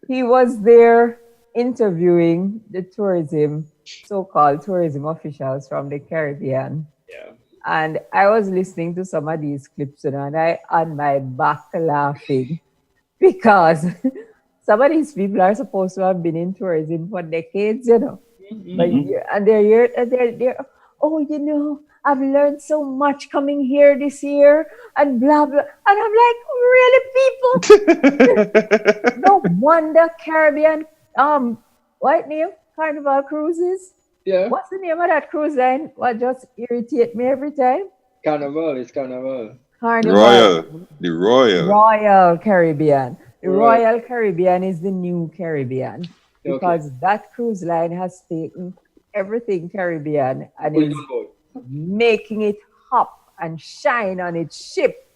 Speaker 1: He was there interviewing the so-called tourism officials from the Caribbean.
Speaker 5: Yeah.
Speaker 1: And I was listening to some of these clips and I on my back laughing because some of these people are supposed to have been in tourism for decades, But, and they're here, and they're I've learned so much coming here this year, and blah, blah. And I'm like, really, people? No wonder Caribbean, what name? Carnival Cruises?
Speaker 5: Yeah.
Speaker 1: What's the name of that cruise line? What just irritate me every time?
Speaker 5: Carnival. It's Carnival.
Speaker 2: The
Speaker 1: Royal Caribbean. The Royal Caribbean is the new Caribbean because that cruise line has taken everything Caribbean and is making it hop and shine on its ship.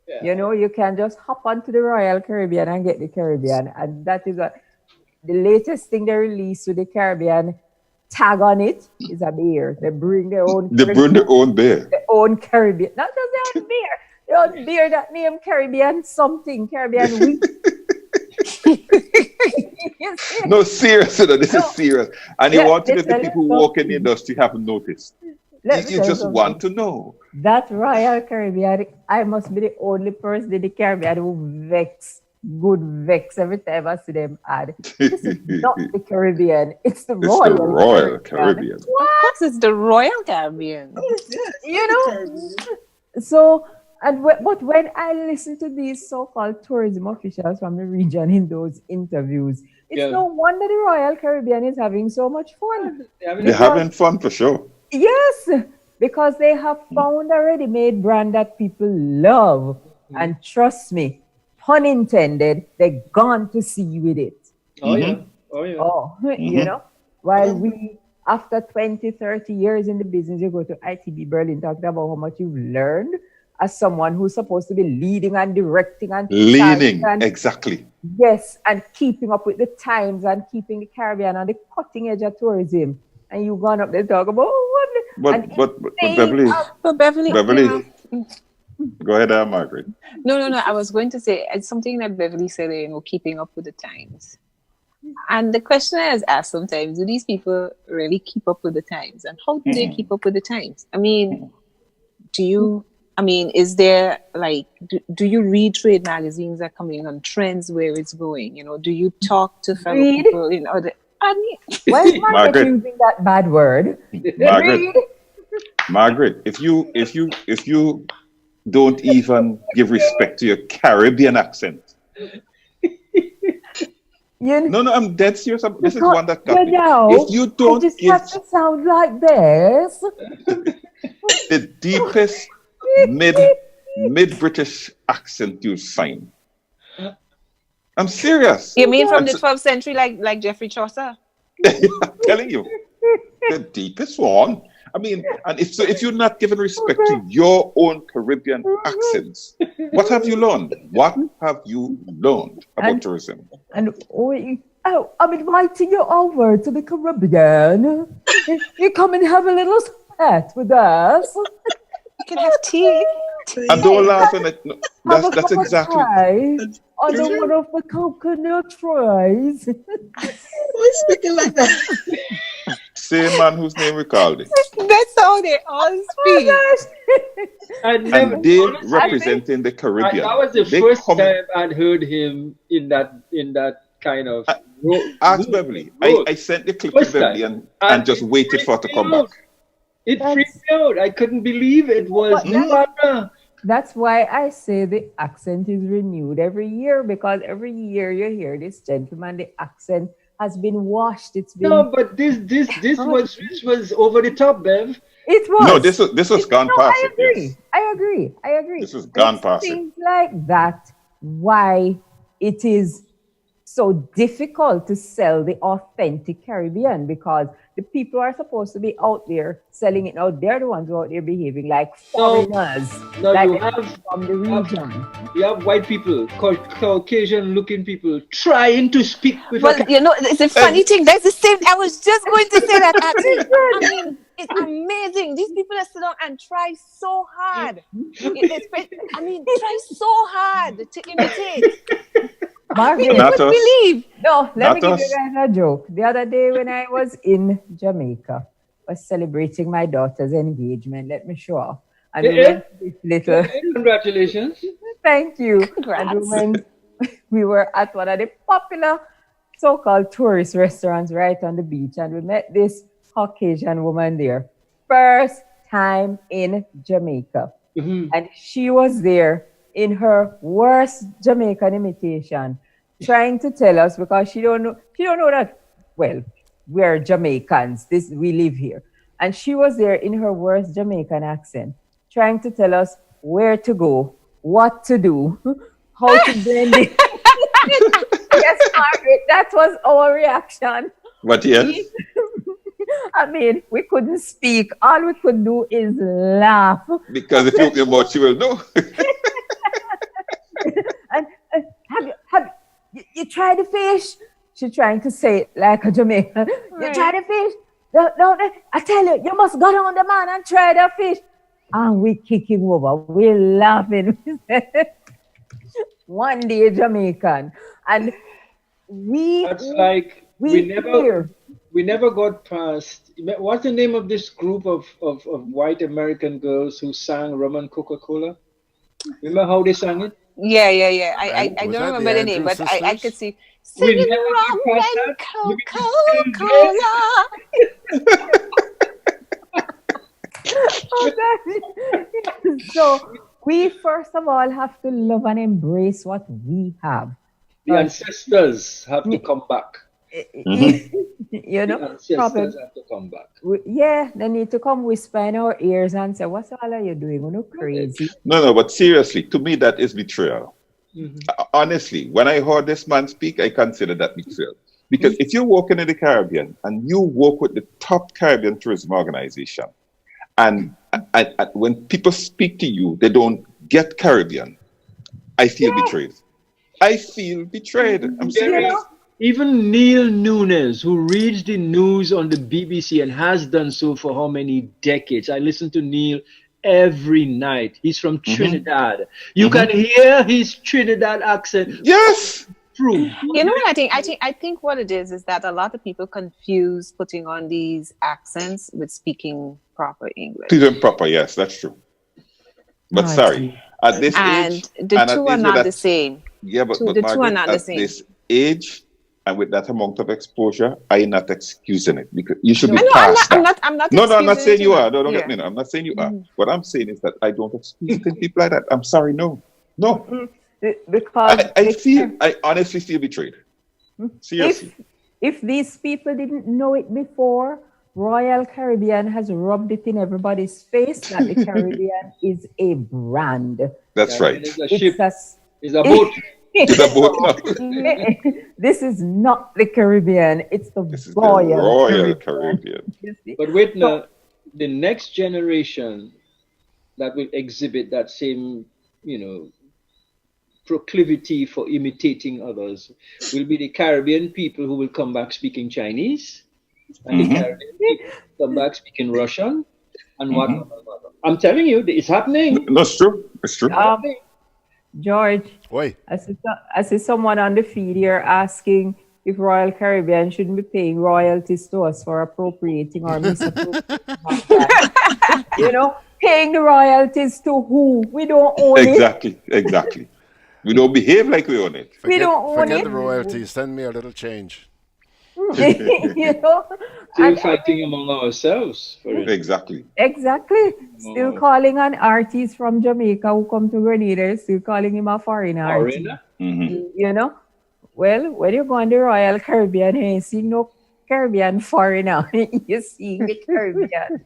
Speaker 1: Yeah. You can just hop onto the Royal Caribbean and get the Caribbean. And that is what the latest thing they released with the Caribbean tag on it is a beer. They bring their own
Speaker 2: beer.
Speaker 1: Their own Caribbean. Not just their own beer. Their own beer that named Caribbean something. Caribbean wheat. You see?
Speaker 2: No, serious. This is serious. And you want to let the
Speaker 1: tell
Speaker 2: people
Speaker 1: you
Speaker 2: who work in
Speaker 1: something.
Speaker 2: the industry haven't noticed.
Speaker 1: Let me
Speaker 2: You
Speaker 1: tell you
Speaker 2: just
Speaker 1: something.
Speaker 2: want to know.
Speaker 1: That Royal Caribbean, I must be the only person in the Caribbean who vex every time I see them ad. This is not the Caribbean, it's the
Speaker 2: It's
Speaker 1: Royal,
Speaker 2: the Royal Caribbean.
Speaker 3: Of course, it's the Royal Caribbean.
Speaker 1: You know? So, but when I listen to these so-called tourism officials from the region in those interviews, it's no wonder the Royal Caribbean is having so much fun.
Speaker 2: They're having fun for sure.
Speaker 1: Yes, because they have found a ready-made brand that people love. And trust me, pun intended, they're gone to see with it. You know, while we, after 20, 30 years in the business, you go to ITB Berlin talking about how much you've learned as someone who's supposed to be leading and directing and
Speaker 2: Leading,
Speaker 1: and,
Speaker 2: exactly.
Speaker 1: Yes, and keeping up with the times and keeping the Caribbean on the cutting edge of tourism. And you've gone up there to talk about
Speaker 2: But Beverley, go ahead, Margaret.
Speaker 3: No. I was going to say it's something that Beverly said, keeping up with the times. And the question I was asked sometimes, do these people really keep up with the times? And how do they keep up with the times? I mean, is there do you read trade magazines that are coming on trends where it's going? Do you talk to fellow people in other?
Speaker 1: Why is Margaret using that bad word?
Speaker 2: Margaret, if you don't even give respect to your Caribbean accent. No, I'm dead serious. This is one that got me. If you don't
Speaker 1: have to sound like this.
Speaker 2: The deepest mid-British accent you'll find. I'm serious.
Speaker 3: You mean from the 12th century, like Geoffrey Chaucer?
Speaker 2: I'm telling you, the deepest one. I mean, and if you're not giving respect to your own Caribbean accents, what have you learned? What have you learned about tourism?
Speaker 1: And I'm inviting you over to the Caribbean. You come and have a little chat with us.
Speaker 3: You can have tea.
Speaker 2: And don't laugh at it. No, that's exactly.
Speaker 1: On one of the coconut trees.
Speaker 6: Who's speaking like that?
Speaker 2: Same man whose name we called it.
Speaker 3: That's how they all speak.
Speaker 2: And they representing the Caribbean.
Speaker 5: That was the first time I'd heard him in that kind of.
Speaker 2: Ask Beverly. I sent the clip to Beverly and just waited for it to come back.
Speaker 5: It freaked me out. I couldn't believe it was Nirvana.
Speaker 1: That's why I say the accent is renewed every year, because every year you hear this gentleman, the accent has been washed. It's been
Speaker 5: but this was over the top, Bev.
Speaker 1: It was.
Speaker 2: No, this was gone past.
Speaker 1: I agree.
Speaker 2: Yes.
Speaker 1: I agree.
Speaker 2: This was gone past.
Speaker 1: Things like that. Why it is so difficult to sell the authentic Caribbean, because the people are supposed to be out there selling it now. They're the ones who are out there behaving like foreigners.
Speaker 5: No,
Speaker 1: like
Speaker 5: you have
Speaker 1: from the region.
Speaker 5: You have white people, Caucasian-looking people trying to speak with.
Speaker 3: It's a funny thing. That's the same. I was just going to say that. I mean, it's amazing. These people that sit down and try so hard. Try so hard to imitate.
Speaker 1: Margaret,
Speaker 2: Not us.
Speaker 3: Believe.
Speaker 1: No, let me give
Speaker 2: us.
Speaker 1: you guys a joke. The other day when I was in Jamaica, I was celebrating my daughter's engagement. Let me show off. And we went to this little.
Speaker 5: Congratulations.
Speaker 1: Thank you.
Speaker 3: Congrats.
Speaker 1: And we were at one of the popular so-called tourist restaurants right on the beach, and we met this Caucasian woman there. First time in Jamaica.
Speaker 5: Mm-hmm.
Speaker 1: And she was there in her worst Jamaican imitation, trying to tell us, because she don't know that, well, we're Jamaicans, we live here. And she was there in her worst Jamaican accent, trying to tell us where to go, what to do, how to blend it. Yes, Margaret, that was our reaction.
Speaker 2: But yes.
Speaker 1: I mean, we couldn't speak. All we could do is laugh.
Speaker 2: Because if you open your mouth, she will know.
Speaker 1: And have you tried the fish? She's trying to say it like a Jamaican. You tried the fish? No, I tell you, you must go down the man and try the fish. And we kick him over. We're laughing. One day Jamaican. And
Speaker 5: That's like we never got past. What's the name of this group of white American girls who sang Rum and Coca-Cola? Remember how they sang it?
Speaker 3: Yeah. I don't remember the name, but I could see singing rum and Coca-Cola.
Speaker 1: So we first of all have to love and embrace what we have.
Speaker 5: The ancestors have to come back.
Speaker 1: You know,
Speaker 5: the ancestors have to come back.
Speaker 1: Yeah, they need to come whisper in our ears and say, "What all are you doing? You're not crazy."
Speaker 2: No, but seriously, to me, that is betrayal. Honestly, when I heard this man speak, I consider that betrayal. Because if you're working in the Caribbean and you work with the top Caribbean tourism organization, and when people speak to you, they don't get Caribbean, I feel betrayed. I feel betrayed. I'm serious.
Speaker 5: Even Neil Nunes, who reads the news on the BBC and has done so for how many decades? I listen to Neil every night. He's from Trinidad. You can hear his Trinidad accent.
Speaker 2: Yes.
Speaker 5: True.
Speaker 3: You know what I think what it is that a lot of people confuse putting on these accents with speaking proper English.
Speaker 2: Speaking proper, yes, that's true. But sorry, at this age,
Speaker 3: the two are not the same.
Speaker 2: Yeah, but
Speaker 3: the two are not the same.
Speaker 2: At this age and with that amount of exposure, I'm not excusing it because you should be past that.
Speaker 3: I'm not.
Speaker 2: No, I'm not saying you are. No, don't get me. I'm not saying you are. What I'm saying is that I don't excuse people like that. I'm sorry, no.
Speaker 1: Because
Speaker 2: I honestly feel betrayed. Seriously.
Speaker 1: If these people didn't know it before, Royal Caribbean has rubbed it in everybody's face that the Caribbean is a brand.
Speaker 2: That's right.
Speaker 5: It's a ship. It's a boat.
Speaker 2: It's a boat now.
Speaker 1: This is not the Caribbean. It's the
Speaker 2: Royal Caribbean.
Speaker 5: But wait now, the next generation that will exhibit that same, proclivity for imitating others will be the Caribbean people who will come back speaking Chinese, and the Caribbean people come back speaking Russian, and whatnot. I'm telling you, it's happening.
Speaker 2: No, it's true. It's true.
Speaker 1: George, I see someone on the feed here asking if Royal Caribbean shouldn't be paying royalties to us for appropriating or misappropriating. Paying the royalties to who? We don't own it.
Speaker 2: Exactly. We don't behave like we own it.
Speaker 1: We don't own
Speaker 4: Forget
Speaker 1: it.
Speaker 4: the royalties. Send me a little change.
Speaker 5: Still fighting among ourselves.
Speaker 2: Exactly.
Speaker 1: Still calling on artists from Jamaica who come to Grenada, still calling him a foreign artist. Well, when you go on the Royal Caribbean, you ain't seeing no Caribbean foreigner. You're seeing the Caribbean.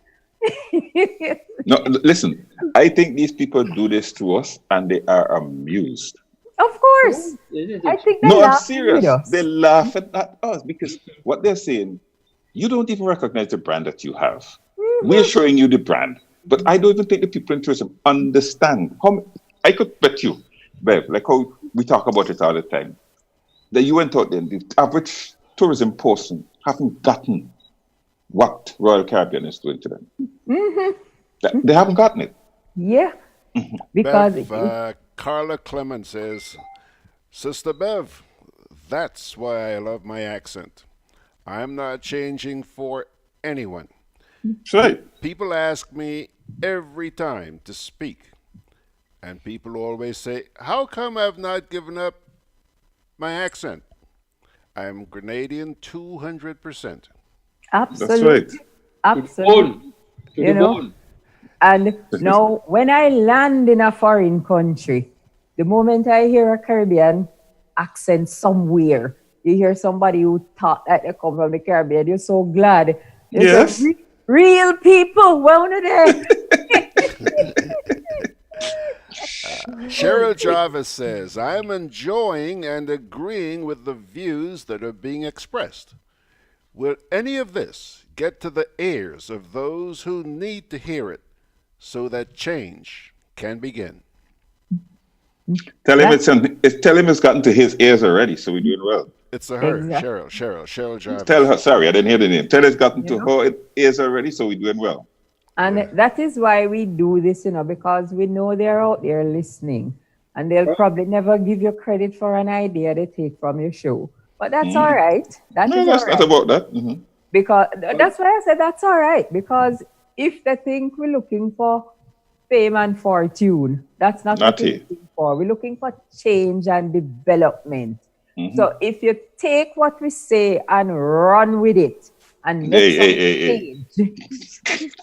Speaker 2: No, listen, I think these people do this to us and they are amused.
Speaker 1: Of course. I think
Speaker 2: I'm serious. They laugh at us because what they're saying, you don't even recognize the brand that you have. We're showing you the brand. But I don't even think the people in tourism understand. I could bet you, Bev, like how we talk about it all the time, that you went out there and the average tourism person haven't gotten what Royal Caribbean is doing to them. They haven't gotten it.
Speaker 1: Yeah. Because
Speaker 4: Bev, Carla Clement says, Sister Bev, that's why I love my accent. I'm not changing for anyone.
Speaker 2: That's right.
Speaker 4: People ask me every time to speak. And people always say, how come I've not given up my accent? I'm Grenadian 200%.
Speaker 1: Absolutely.
Speaker 2: That's right.
Speaker 1: Absolutely. And now, when I land in a foreign country, the moment I hear a Caribbean accent somewhere, you hear somebody who thought that they come from the Caribbean, you're so glad.
Speaker 2: Yes.
Speaker 1: Real people, one of them.
Speaker 4: Cheryl Jarvis says, I'm enjoying and agreeing with the views that are being expressed. Will any of this get to the ears of those who need to hear it so that change can begin?
Speaker 2: Tell him it's gotten to his ears already, so we're doing well.
Speaker 4: It's a her, Cheryl Jarvis.
Speaker 2: Tell her, sorry, I didn't hear the name. Tell her it's gotten to her ears already, so we're doing well.
Speaker 1: And that is why we do this, because we know they're out there listening. And they'll probably never give you credit for an idea they take from your show. But that's all right. That
Speaker 2: No,
Speaker 1: is
Speaker 2: that's
Speaker 1: all
Speaker 2: not
Speaker 1: right.
Speaker 2: about that. Mhm.
Speaker 1: Because that's why I said that's all right. Because if they think we're looking for fame and fortune, that's not what
Speaker 2: Not
Speaker 1: we're
Speaker 2: it.
Speaker 1: looking for. We're looking for change and development. So if you take what we say and run with it and make some change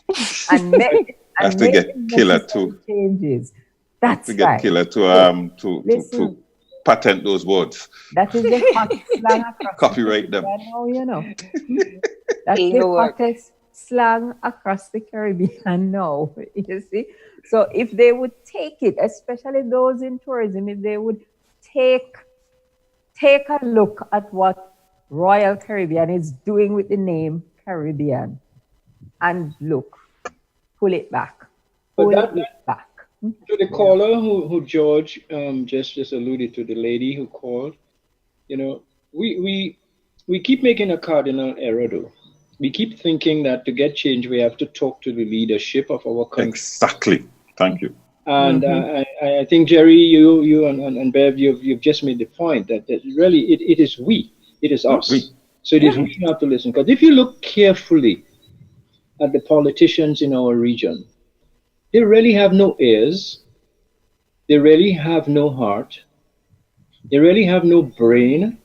Speaker 1: and make
Speaker 2: Have to get Killer to
Speaker 1: changes, that's
Speaker 2: to get
Speaker 1: right.
Speaker 2: Killer to patent those words.
Speaker 1: That is the hot slang across
Speaker 2: Copyright them.
Speaker 1: now, you know. That's the hottest slang across the Caribbean now, you see. So if they would take it, especially those in tourism, if they would take a look at what Royal Caribbean is doing with the name Caribbean, and look, pull it back. Pull it back.
Speaker 5: To the caller who George just alluded to, the lady who called, you know, we keep making a cardinal error though. We keep thinking that to get change, we have to talk to the leadership of our country.
Speaker 2: Exactly. Thank you.
Speaker 5: And I think, Jerry, you and Bev, you've just made the point that really it is we, it is us. So it is we who have to listen. Because if you look carefully at the politicians in our region, they really have no ears, they really have no heart, they really have no brain,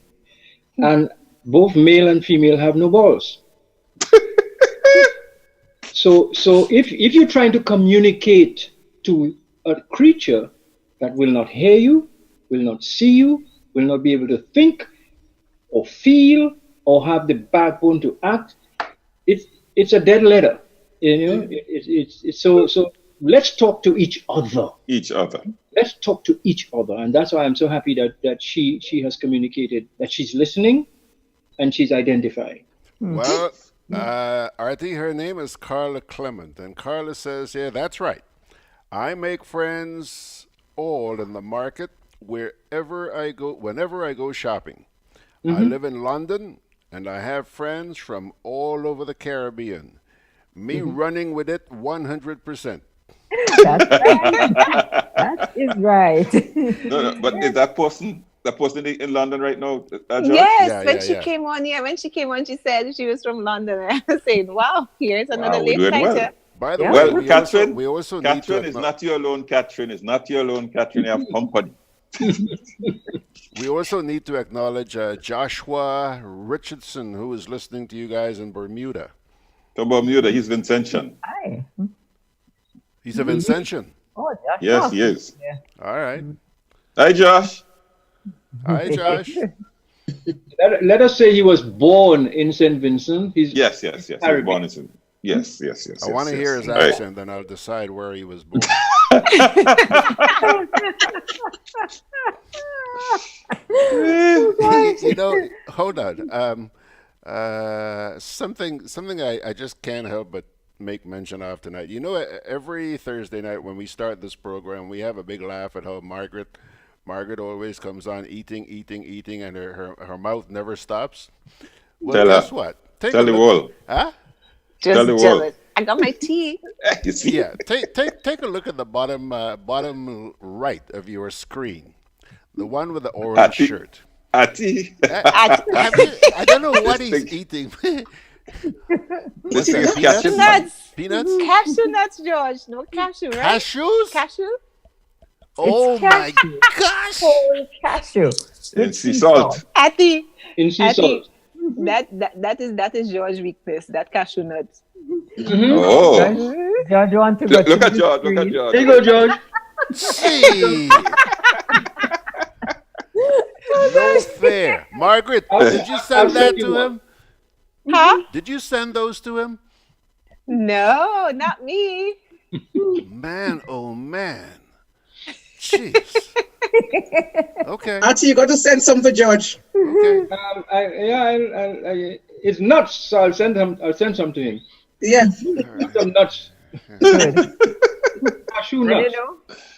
Speaker 5: and both male and female have no balls. So if you're trying to communicate to a creature that will not hear you, will not see you, will not be able to think or feel or have the backbone to act, it's a dead letter. You know, it's so let's talk to each other. Let's talk to each other. And that's why I'm so happy that she has communicated that she's listening and she's identifying.
Speaker 4: Well, Artie, her name is Carla Clement. And Carla says, yeah, that's right. I make friends all in the market wherever I go, whenever I go shopping. I live in London and I have friends from all over the Caribbean. Me running with it 100%.
Speaker 1: That's right. That is right.
Speaker 2: No, but is that person in London right now?
Speaker 3: Yes, when she came on, she said she was from London. I was saying, wow, here's another late nighter.
Speaker 4: By the way,
Speaker 2: Catherine,
Speaker 4: we also
Speaker 2: Catherine is not your alone. Catherine is not your alone. Catherine, you have company.
Speaker 4: We also need to acknowledge Joshua Richardson, who is listening to you guys in Bermuda.
Speaker 2: To Bermuda, he's Vincentian.
Speaker 1: Hi.
Speaker 4: He's a Vincentian.
Speaker 1: Oh, Josh.
Speaker 2: Yes, he is.
Speaker 1: Yeah.
Speaker 4: All right.
Speaker 2: Hi, Josh.
Speaker 4: Hi, Josh.
Speaker 5: Let us say he was born in St. Vincent.
Speaker 2: Yes. He was born in St. Yes.
Speaker 4: I want to hear his accent, then I'll decide where he was born. You know, hold on. Something I just can't help but make mention of tonight. You know, every Thursday night when we start this program, we have a big laugh at how Margaret always comes on eating, and her mouth never stops. Well, guess what?
Speaker 2: Tell the world.
Speaker 4: Huh?
Speaker 3: Just jealous. I got my tea.
Speaker 4: Yeah, take a look at the bottom right of your screen, the one with the orange shirt.
Speaker 2: I
Speaker 4: don't know what he's eating.
Speaker 2: This is
Speaker 3: cashew nuts.
Speaker 4: Peanuts?
Speaker 3: Cashew nuts, George. No cashew, right?
Speaker 4: Cashews?
Speaker 3: Cashew?
Speaker 4: Oh my gosh!
Speaker 1: Whole cashew.
Speaker 2: In sea salt.
Speaker 3: Atty.
Speaker 5: In sea salt.
Speaker 3: That is George's weakness. That cashew nuts.
Speaker 2: Oh.
Speaker 1: George want to
Speaker 2: look at George. Look at George.
Speaker 5: Here you go, George.
Speaker 4: Gee. No fair. Margaret, did you send that to him?
Speaker 3: Huh?
Speaker 4: Did you send those to him?
Speaker 3: No, not me.
Speaker 4: Man, oh man. Jeez. Okay.
Speaker 6: Archie, you got to send some for George.
Speaker 4: Okay.
Speaker 5: It's nuts, so I'll send some to him.
Speaker 6: Yeah.
Speaker 5: Some nuts. Cashew nuts.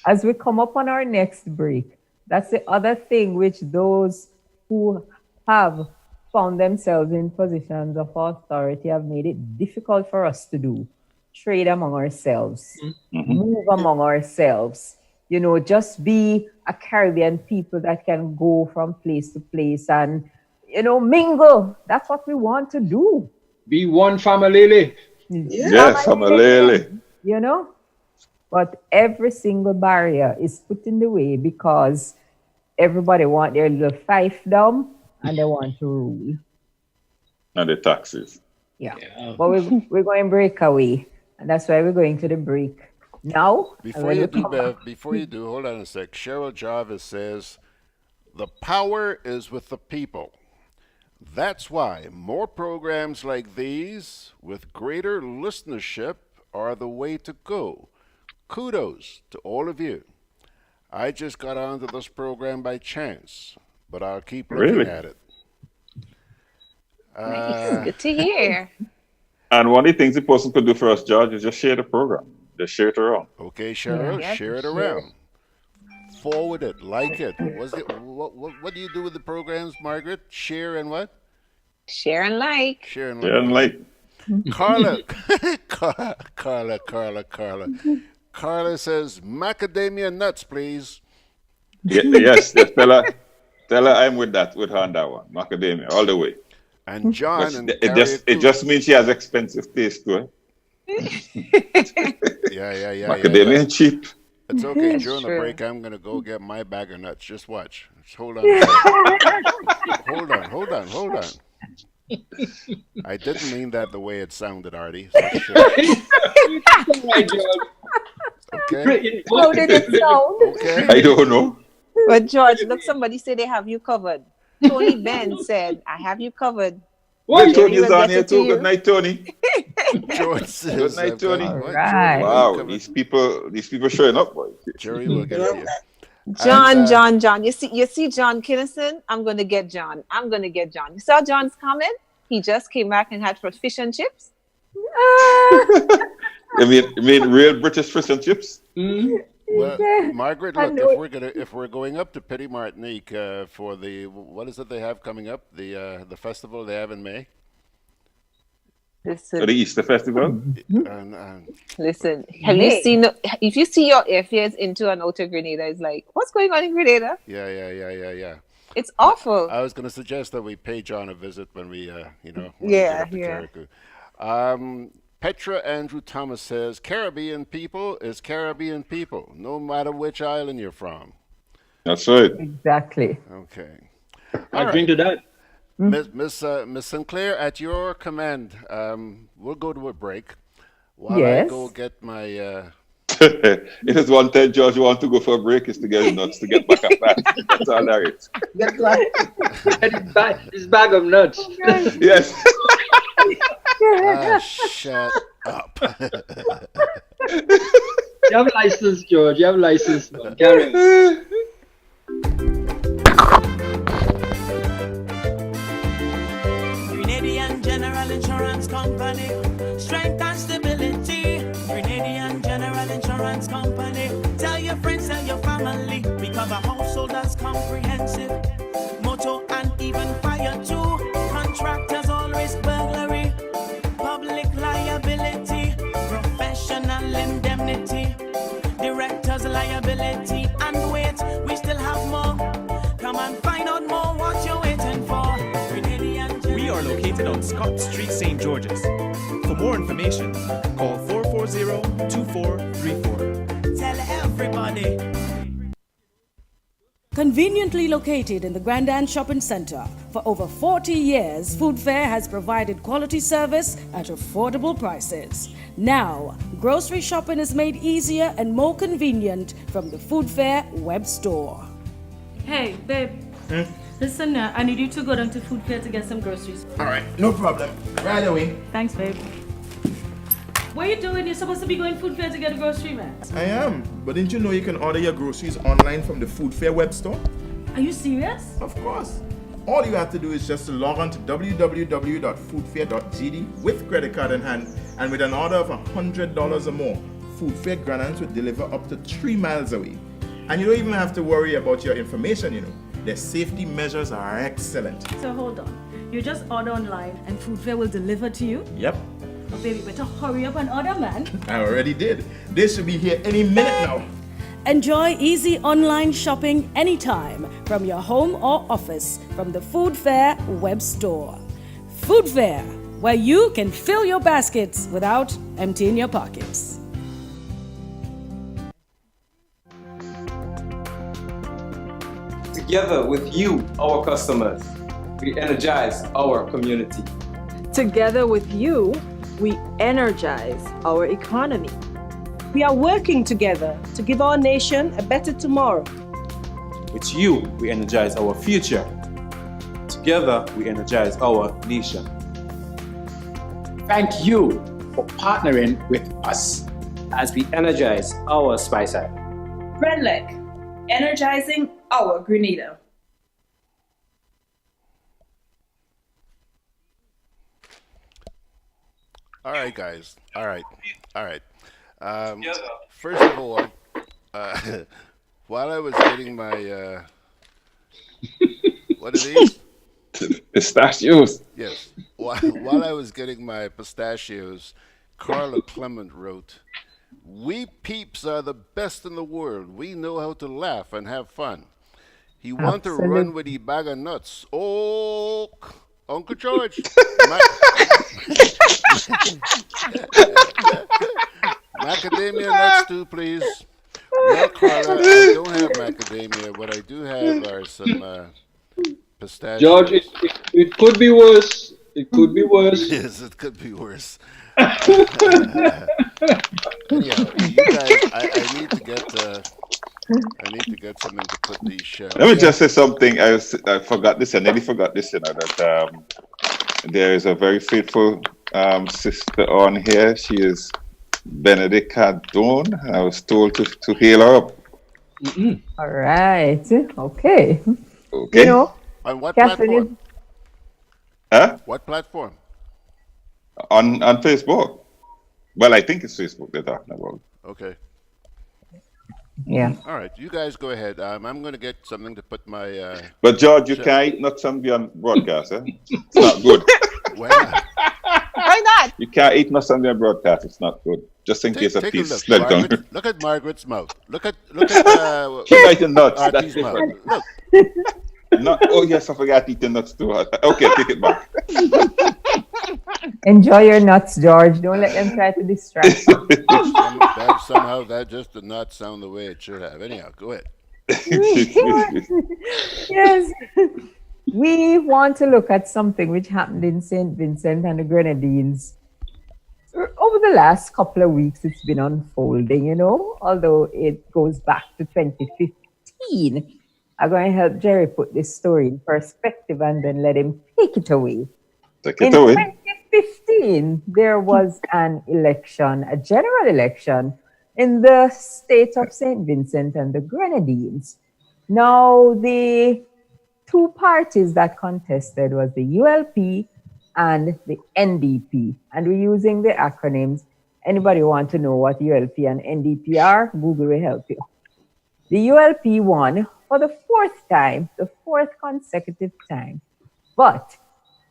Speaker 1: As we come up on our next break, that's the other thing which those who have found themselves in positions of authority have made it difficult for us to do. Trade among ourselves, move among ourselves, you know, just be a Caribbean people that can go from place to place and mingle. That's what we want to do.
Speaker 5: Be one family.
Speaker 2: Yes, family.
Speaker 1: But every single barrier is put in the way because everybody want their little fiefdom and they want to rule.
Speaker 2: And the taxes.
Speaker 1: Yeah. But we're going to break away. And that's why we're going to the break now.
Speaker 4: Before you do, hold on a sec. Cheryl Jarvis says, the power is with the people. That's why more programs like these with greater listenership are the way to go. Kudos to all of you. I just got onto this program by chance, but I'll keep looking at it.
Speaker 3: Nice. Good to hear.
Speaker 2: And one of the things the person could do for us, George, is just share the program. Just share it around.
Speaker 4: Okay, Cheryl, share it around. Forward it, like it. What do you do with the programs, Margaret? Share and what?
Speaker 3: Share and like.
Speaker 2: Share and like.
Speaker 4: Carla says, macadamia nuts, please.
Speaker 2: Yes, tell her I'm with her on that one. Macadamia, all the way.
Speaker 4: And John,
Speaker 2: it just means she has expensive taste to it.
Speaker 4: Yeah.
Speaker 2: Macadamia and cheap.
Speaker 4: It's okay. During the break, I'm going to go get my bag of nuts. Just watch. Just hold on. Hold on. I didn't mean that the way it sounded, Artie. So sure. Okay.
Speaker 1: How did it sound?
Speaker 2: Okay. I don't know.
Speaker 3: But George, look, somebody said they have you covered. Tony Ben said, I have you covered.
Speaker 2: Well, Tony's on here too. Good night, Tony.
Speaker 4: George says,
Speaker 2: good night, Tony.
Speaker 1: Right.
Speaker 2: Wow, these people showing up, boy.
Speaker 4: Jerry will get it here.
Speaker 3: John. You see John Kinnison? I'm going to get John. You saw John's comment? He just came back and had fish and chips.
Speaker 2: You mean real British fish and chips?
Speaker 4: Well, Margaret, look, if we're going up to Petit Martinique for the what is it they have coming up? The festival they have in May.
Speaker 3: Listen,
Speaker 2: the Easter Festival.
Speaker 3: Listen, have you seen? If you see your airfares into and out of Grenada, it's like, what's going on in Grenada?
Speaker 4: Yeah.
Speaker 3: It's awful.
Speaker 4: I was going to suggest that we pay John a visit when we, when we
Speaker 3: get
Speaker 4: up to Carriacou. Petra Andrew Thomas says, Caribbean people is Caribbean people, no matter which island you're from.
Speaker 2: That's right.
Speaker 1: Exactly.
Speaker 4: Okay.
Speaker 5: I agree to that.
Speaker 4: Miss Sinclair, at your command, we'll go to a break while I go get my...
Speaker 2: It is one time, George, you want to go for a break, is to get nuts, to get back up fast. That's all that is.
Speaker 5: His bag of nuts.
Speaker 1: Okay.
Speaker 2: Yes.
Speaker 4: Shut up.
Speaker 5: You have a license, George. You have a license. Carry on.
Speaker 12: Grenadian General Insurance Company, strength and stability. Grenadian General Insurance Company. Tell your friends, tell your family. We cover householders comprehensive. Motor and even fire too. Contractors all risk burglary. Public liability. Professional indemnity. Directors liability. And wait, we still have more. Come and find out more what you're waiting for.
Speaker 13: We are located on Scott Street, St. George's. For more information, call 440-2434.
Speaker 12: Tell everybody.
Speaker 14: Conveniently located in the Grandand Shopping Center, for over 40 years, Food Fair has provided quality service at affordable prices. Now, grocery shopping is made easier and more convenient from the Food Fair web store.
Speaker 8: Hey, babe. Listen, I need you to go down to Food Fair to get some groceries.
Speaker 15: All right, no problem. Right away.
Speaker 8: Thanks, babe. What are you doing? You're supposed to be going Food Fair to get a grocery, man.
Speaker 15: I am, but didn't you know you can order your groceries online from the Food Fair web store?
Speaker 8: Are you serious?
Speaker 15: Of course. All you have to do is just to log on to www.foodfair.gd with credit card in hand, and with an order of $100 or more, Food Fair Grenada will deliver up to 3 miles away. And you don't even have to worry about your information, you know. Their safety measures are excellent.
Speaker 8: So hold on. You just order online and Food Fair will deliver to you?
Speaker 15: Yep.
Speaker 8: Oh, baby, better hurry up and order, man.
Speaker 15: I already did. They should be here any minute now.
Speaker 14: Enjoy easy online shopping anytime from your home or office from the Food Fair web store. Food Fair, where you can fill your baskets without emptying your pockets.
Speaker 16: Together with you, our customers, we energize our community.
Speaker 17: Together with you, we energize our economy.
Speaker 18: We are working together to give our nation a better tomorrow.
Speaker 16: With you, we energize our future. Together, we energize our nation.
Speaker 19: Thank you for partnering with us as we energize our Spice Island.
Speaker 17: GRENLEC, energizing our Grenada.
Speaker 4: All right, guys. All right. First of all, while I was getting my what are these?
Speaker 2: Pistachios.
Speaker 4: Yes. While I was getting my pistachios, Carla Clement wrote, "We peeps are the best in the world. We know how to laugh and have fun. He want to run with the bag of nuts. Oh, Uncle George." Macadamia nuts too, please. Well, Carla, I don't have macadamia. What I do have are some pistachios.
Speaker 5: George, it could be worse. It could be worse.
Speaker 4: Yes, it could be worse. Anyhow, you guys, I need to get something to put these shelves.
Speaker 2: Let me just say something. I forgot this. I nearly forgot this. That there is a very faithful sister on here. She is Benedict Cardone. I was told to hail her up.
Speaker 1: All right. Okay.
Speaker 2: Okay.
Speaker 1: You know,
Speaker 4: on what
Speaker 1: Catherine
Speaker 4: platform?
Speaker 2: Huh?
Speaker 4: What platform?
Speaker 2: On Facebook. Well, I think it's Facebook they're talking about.
Speaker 4: Okay.
Speaker 1: Yeah.
Speaker 4: All right, you guys go ahead. I'm going to get something to put my.
Speaker 2: But George, you can't eat nuts and be on broadcast. It's not good.
Speaker 4: Why not?
Speaker 3: Why not?
Speaker 2: You can't eat nuts and be on broadcast. It's not good. Just in case a
Speaker 4: Take
Speaker 2: piece
Speaker 4: look.
Speaker 2: slipped down.
Speaker 4: Look at Margaret's mouth. Look at
Speaker 2: She's eating nuts. That's
Speaker 4: Artie's mouth.
Speaker 2: different.
Speaker 4: Look.
Speaker 2: Oh yes, I forgot eating nuts too. Okay, take it back.
Speaker 1: enjoy your nuts, George. Don't let them try to distract you.
Speaker 4: Somehow that just did not sound the way it should have. Anyhow, go ahead.
Speaker 1: Yes. We want to look at something which happened in St. Vincent and the Grenadines. Over the last couple of weeks, it's been unfolding, you know, although it goes back to 2015. I'm going to help Jerry put this story in perspective and then let him take it away. In 2015, there was an election, a general election, in the state of St. Vincent and the Grenadines. Now, the two parties that contested was the ULP and the NDP. And we're using the acronyms. Anybody want to know what ULP and NDP are? Google will help you. The ULP won for the fourth consecutive time. But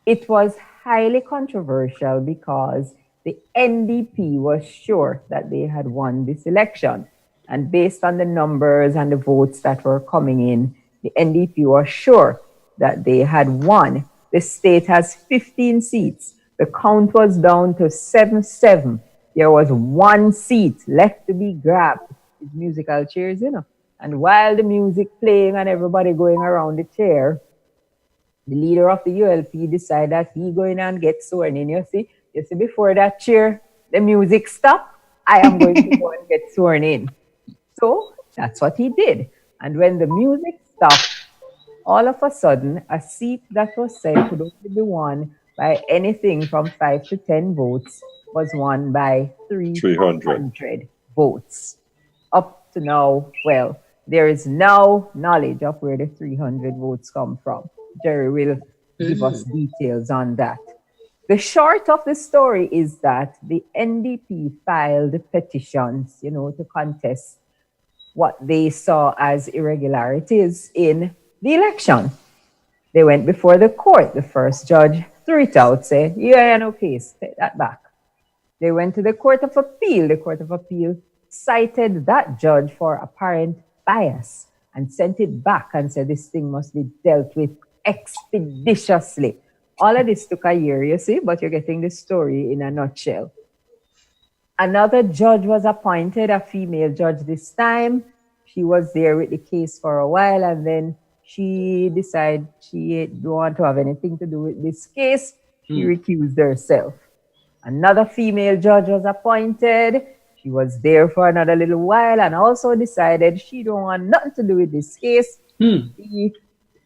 Speaker 1: it was highly controversial because the NDP was sure that they had won this election. And based on the numbers and the votes that were coming in, the NDP was sure that they had won. The state has 15 seats. The count was down to 7-7. There was one seat left to be grabbed. It's musical chairs, you know. And while the music playing and everybody going around the chair, the leader of the ULP decided that he going and get sworn in. You see, before that chair, the music stopped, I am going to go and get sworn in. So that's what he did. And when the music stopped, all of a sudden, a seat that was said could only be won by anything from 5 to 10 votes was won by 300 votes. Up to now, well, there is no knowledge of where the 300 votes come from. Jerry will give us details on that. The short of the story is that the NDP filed petitions, you know, to contest what they saw as irregularities in the election. They went before the court. The first judge threw it out, said, "You ain't no case, take that back." They went to the Court of Appeal. The Court of Appeal cited that judge for apparent bias and sent it back and said this thing must be dealt with expeditiously. All of this took a year, you see, but you're getting the story in a nutshell. Another judge was appointed, a female judge this time. She was there with the case for a while, and then she decided she don't want to have anything to do with this case. She recused herself. Another female judge was appointed. She was there for another little while and also decided she don't want nothing to do with this case. She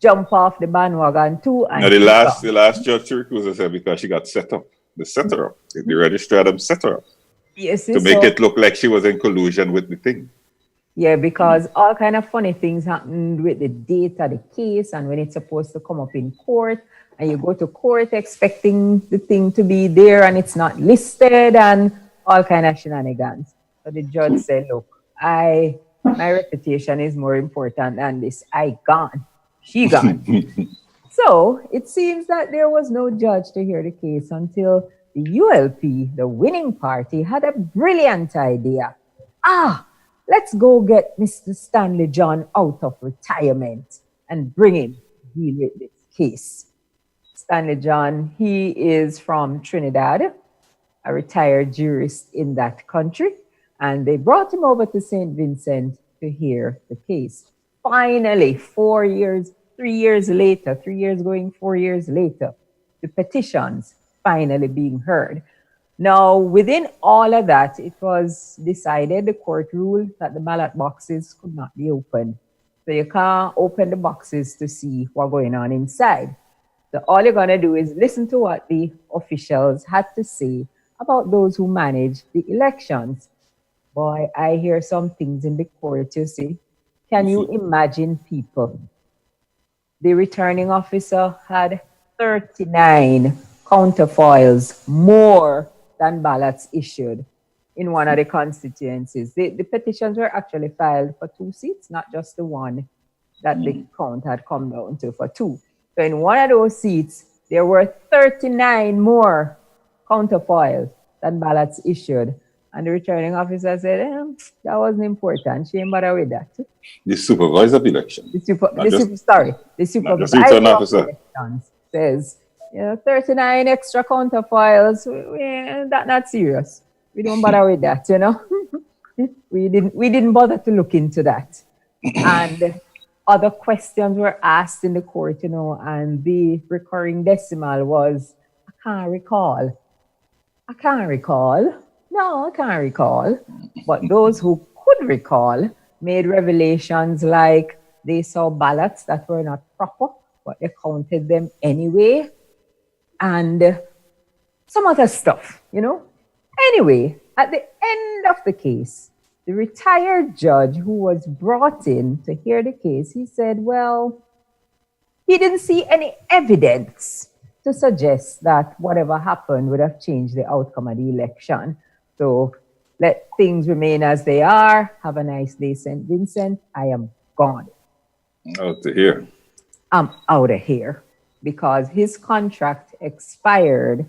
Speaker 1: jumped off the bandwagon too. And
Speaker 2: the last judge to recuse herself because she got set up. They set her up. The registrar them set her up.
Speaker 1: Yes,
Speaker 2: to make it look like she was in collusion with the thing.
Speaker 1: Yeah, because all kind of funny things happened with the date of the case and when it's supposed to come up in court, and you go to court expecting the thing to be there and it's not listed and all kind of shenanigans. So the judge said, look, my reputation is more important than this. I gone. She gone. So it seems that there was no judge to hear the case until the ULP, the winning party, had a brilliant idea. Let's go get Mr. Stanley John out of retirement and bring him to deal with this case. Stanley John, he is from Trinidad, a retired jurist in that country, and they brought him over to St. Vincent to hear the case. Finally, 4 years, 3 years later, 3 years going 4 years later, the petitions finally being heard. Now, within all of that, it was decided, the court ruled that the ballot boxes could not be opened. So you can't open the boxes to see what's going on inside. So all you're going to do is listen to what the officials had to say about those who manage the elections. Boy, I hear some things in the court, you see. Can you imagine people? The returning officer had 39 counterfoils, more than ballots issued in one of the constituencies. The petitions were actually filed for 2 seats, not just the one that the count had come down to for 2. So in one of those seats, there were 39 more counterfoils than ballots issued. And the returning officer said, that wasn't important. She ain't bother with that.
Speaker 2: The supervisor of election.
Speaker 1: The supervisor of elections says, 39 extra counterfoils, that's not serious. We don't bother with that, we didn't bother to look into that. And other questions were asked in the court, and the recurring decimal was, I can't recall. No, I can't recall. But those who could recall made revelations like they saw ballots that were not proper, but they counted them anyway. And some other stuff, Anyway, at the end of the case, the retired judge who was brought in to hear the case, he said, well, he didn't see any evidence to suggest that whatever happened would have changed the outcome of the election. So let things remain as they are. Have a nice day, St. Vincent. I am gone.
Speaker 2: Out of here.
Speaker 1: I'm out of here because his contract expired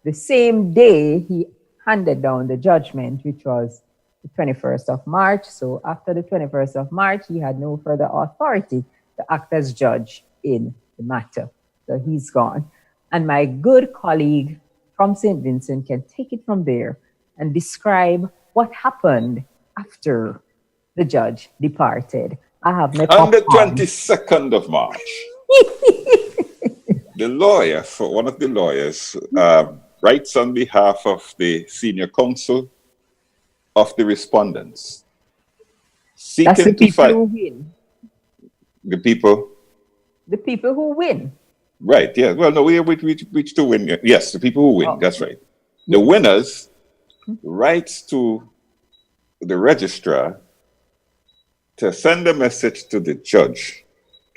Speaker 1: the same day he handed down the judgment, which was the 21st of March. So after the 21st of March, he had no further authority to act as judge in the matter. So he's gone. And my good colleague from St. Vincent can take it from there and describe what happened after the judge departed. I have my
Speaker 2: on the 22nd of March, the lawyer, for one of the lawyers, writes on behalf of the senior counsel of the respondents.
Speaker 1: That's the people who win.
Speaker 2: The people?
Speaker 1: The people who win.
Speaker 2: Right, yeah. Well, no, which to win. Yes, the people who win, that's right. The winners writes to the registrar to send a message to the judge,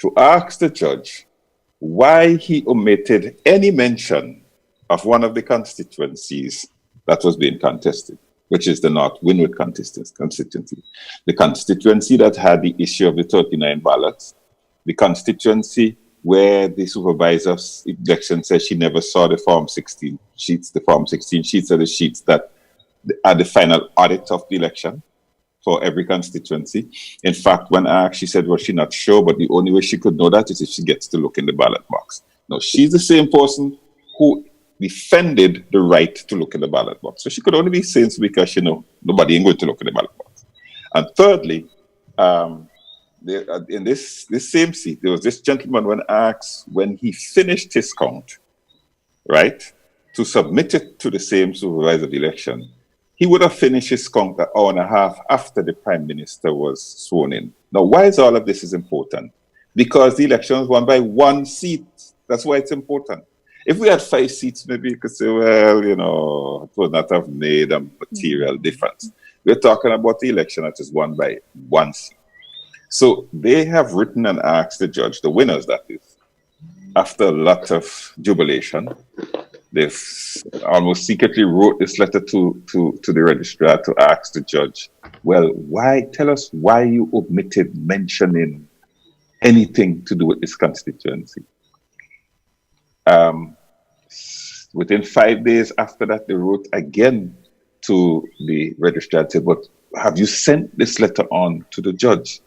Speaker 2: to ask the judge why he omitted any mention of one of the constituencies that was being contested, which is the North Windward constituency. The constituency that had the issue of the 39 ballots, the constituency where the supervisor of election says she never saw the Form 16 sheets. The Form 16 sheets are the sheets that are the final audit of the election. for every constituency. In fact, when asked, she said, well, she's not sure, but the only way she could know that is if she gets to look in the ballot box. Now, she's the same person who defended the right to look in the ballot box. So she could only be saying so because, nobody ain't going to look in the ballot box. And thirdly, in this same seat, there was this gentleman when asked when he finished his count, right, to submit it to the same supervisor of the election, he would have finished his count an hour and a half after the Prime Minister was sworn in. Now, why is all of this is important? Because the election was won by one seat. That's why it's important. If we had 5 seats, maybe you could say, well, it would not have made a material difference. We're talking about the election that is won by one seat. So they have written and asked the judge, the winners that is, after a lot of jubilation, they've almost secretly wrote this letter to the registrar to ask the judge, well, tell us why you omitted mentioning anything to do with this constituency. Within 5 days after that, they wrote again to the registrar and said, but have you sent this letter on to the judge?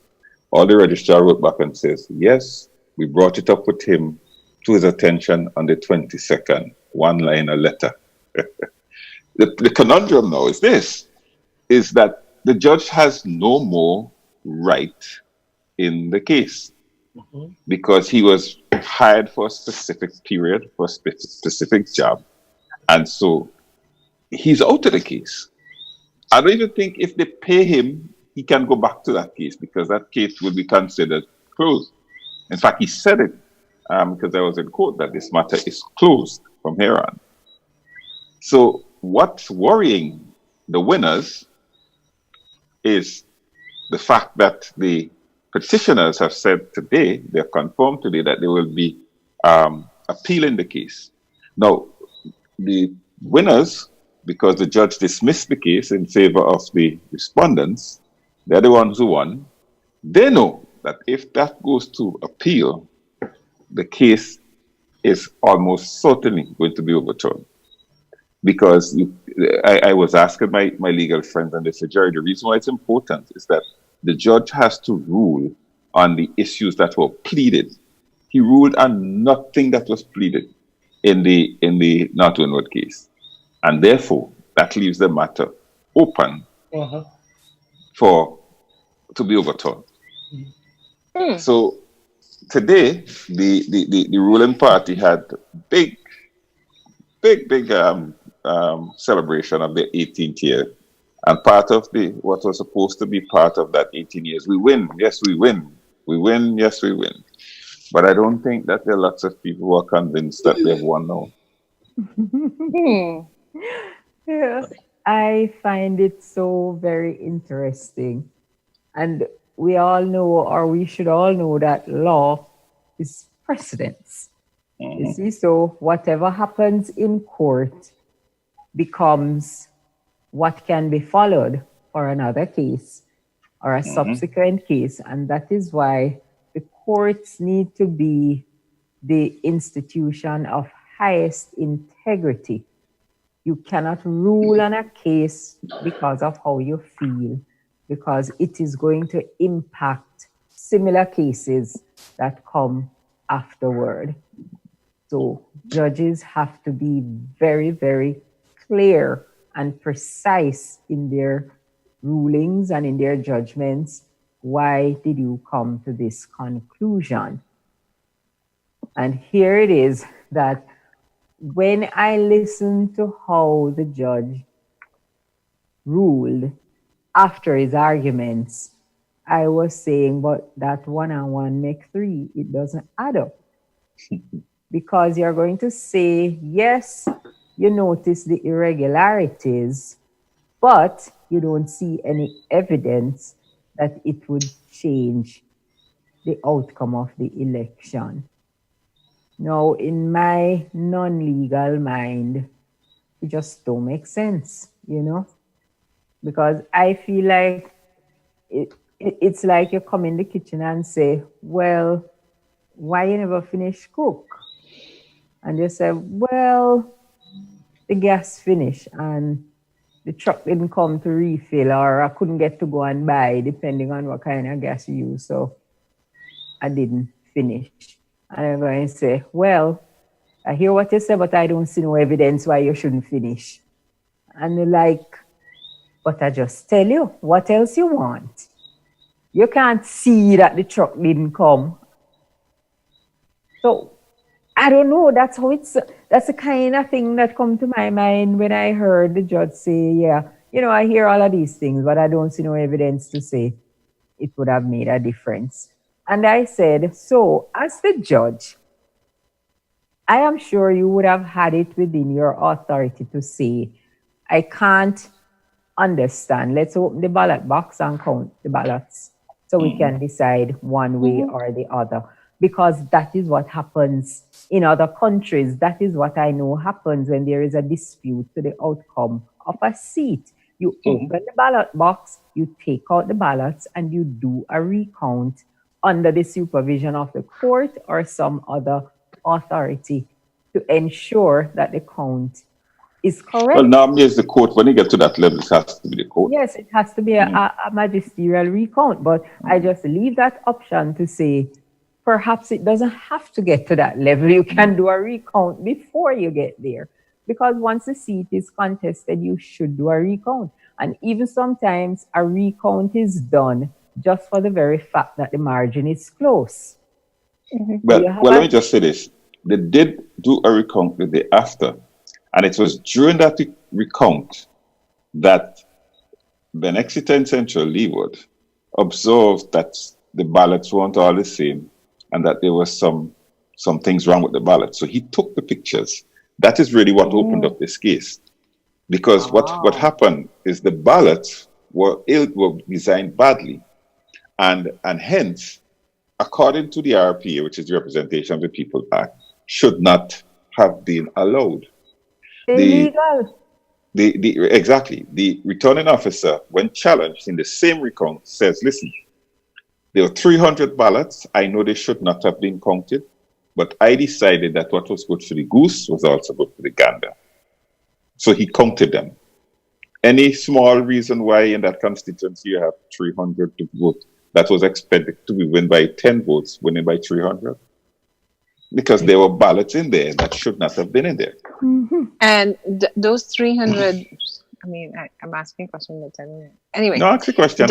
Speaker 2: All the registrar wrote back and says, yes, we brought it up with him to his attention on the 22nd, one-liner letter. The conundrum now is this, is that the judge has no more right in the case because he was hired for a specific period, for a specific job. And so he's out of the case. I don't even think if they pay him, he can go back to that case because that case will be considered closed. In fact, he said it because I was in court that this matter is closed from here on. So what's worrying the winners is the fact that the petitioners have said today, they're confirmed today that they will be appealing the case. Now, the winners, because the judge dismissed the case in favor of the respondents, they're the ones who won. They know that if that goes to appeal, the case is almost certainly going to be overturned. Because I was asking my legal friends, and they said, Jerry, the reason why it's important is that the judge has to rule on the issues that were pleaded. He ruled on nothing that was pleaded in the North Windward case. And therefore, that leaves the matter open to be overturned. So today, the ruling party had big celebration of their 18th year. And part of what was supposed to be part of that 18 years, we win, yes, we win. We win, yes, we win. But I don't think that there are lots of people who are convinced that they've won now.
Speaker 1: Yeah, I find it so very interesting. And we all know, or we should all know, that law is precedence. You see, so whatever happens in court becomes what can be followed for another case or a subsequent case. And that is why the courts need to be the institution of highest integrity. You cannot rule on a case because of how you feel, because it is going to impact similar cases that come afterward. So judges have to be very, very clear and precise in their rulings and in their judgments. Why did you come to this conclusion? And here it is that when I listened to how the judge ruled after his arguments, I was saying, but that 1 and 1 make 3, it doesn't add up. Because you're going to say, yes, you notice the irregularities, but you don't see any evidence that it would change the outcome of the election. Now, in my non-legal mind, it just don't make sense, because I feel like it's like you come in the kitchen and say, well, why you never finish cook? And they say, well, the gas finished and the truck didn't come to refill, or I couldn't get to go and buy, depending on what kind of gas you use. So I didn't finish. And I'm going to say, well, I hear what you say, but I don't see no evidence why you shouldn't finish. And they're like, but I just tell you, what else you want? You can't see that the truck didn't come. So I don't know. That's the kind of thing that come to my mind when I heard the judge say, yeah, I hear all of these things, but I don't see no evidence to say it would have made a difference. And I said, so as the judge, I am sure you would have had it within your authority to say, I can't understand. Let's open the ballot box and count the ballots so we can decide one way or the other. Because that is what happens in other countries. That is what I know happens when there is a dispute to the outcome of a seat. You open the ballot box, you take out the ballots, and you do a recount under the supervision of the court or some other authority to ensure that the count is correct.
Speaker 2: Well, normally it's the court. When you get to that level, it has to be the court.
Speaker 1: Yes, it has to be a magisterial recount, but I just leave that option to say, perhaps it doesn't have to get to that level. You can do a recount before you get there. Because once the seat is contested, you should do a recount. And even sometimes a recount is done just for the very fact that the margin is close.
Speaker 2: Well, let me just say this. They did do a recount the day after. And it was during that recount that Ben Exeter and Central Leeward observed that the ballots weren't all the same and that there were some things wrong with the ballots. So he took the pictures. That is really what opened up this case. Because what happened is the ballots were designed badly. And hence, according to the RPA, which is the Representation of the People Act, should not have been allowed.
Speaker 1: Illegal.
Speaker 2: Exactly. The returning officer, when challenged in the same recount, says, listen, there were 300 ballots. I know they should not have been counted, but I decided that what was good for the goose was also good for the gander. So he counted them. Any small reason why in that constituency you have 300 to vote that was expected to be win by 10 votes, winning by 300? Because there were ballots in there that should not have been in there.
Speaker 3: And those 300, I mean, I'm asking a question, but anyway.
Speaker 2: No, ask the question.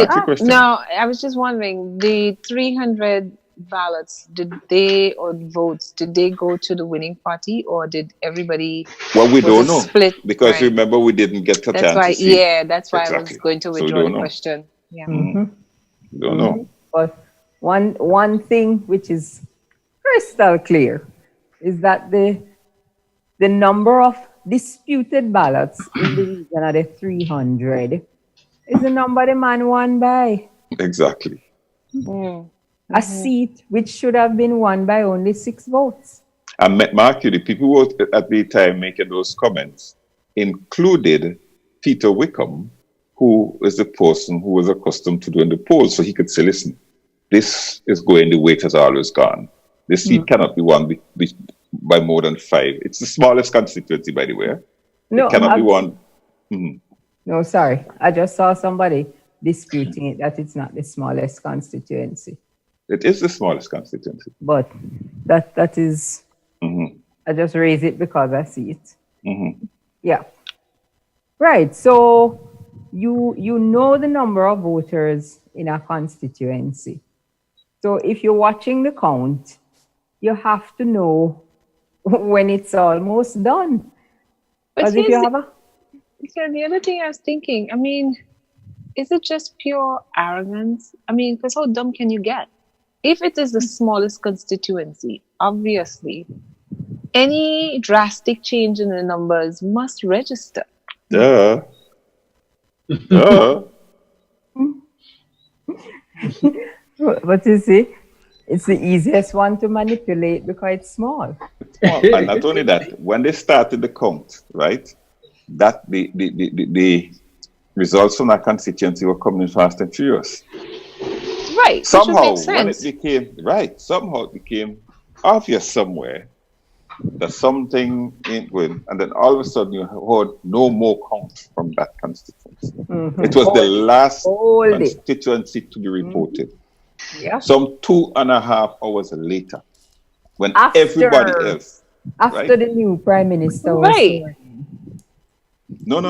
Speaker 3: No, I was just wondering, the 300 ballots, votes, did they go to the winning party, or did everybody?
Speaker 2: Well, we don't know.
Speaker 3: Split?
Speaker 2: Because remember, we didn't get a chance to see.
Speaker 3: Yeah, that's why I was going to withdraw the question. Yeah.
Speaker 2: Don't know.
Speaker 1: But one thing which is crystal clear is that the number of disputed ballots in the region of the 300 is the number the man won by.
Speaker 2: Exactly.
Speaker 1: A seat which should have been won by only 6 votes.
Speaker 2: And mark you, the people who were at the time making those comments included Peter Wickham, who is the person who was accustomed to doing the polls. So he could say, listen, this is going the way it has always gone. This seat cannot be won by more than 5. It's the smallest constituency, by the way.
Speaker 1: No,
Speaker 2: it cannot be won.
Speaker 1: No, sorry. I just saw somebody disputing it, that it's not the smallest constituency.
Speaker 2: It is the smallest constituency.
Speaker 1: But that is, I just raise it because I see it. Yeah. Right. So you know the number of voters in a constituency. So if you're watching the count, you have to know when it's almost done.
Speaker 3: But if you have the other thing I was thinking, I mean, is it just pure arrogance? I mean, because how dumb can you get? If it is the smallest constituency, obviously, any drastic change in the numbers must register.
Speaker 2: Duh.
Speaker 1: But you see, it's the easiest one to manipulate because it's small.
Speaker 2: And not only that, when they started the count, right, that the results from that constituency were coming in fast and furious.
Speaker 3: Right.
Speaker 2: Somehow, when it became obvious somewhere that something ain't good, and then all of a sudden you heard no more count from that constituency. It was the last constituency to be reported.
Speaker 1: Yeah.
Speaker 2: Some 2.5 hours later, when
Speaker 1: After-
Speaker 2: everybody else,
Speaker 1: After the new prime minister was sworn.
Speaker 2: No.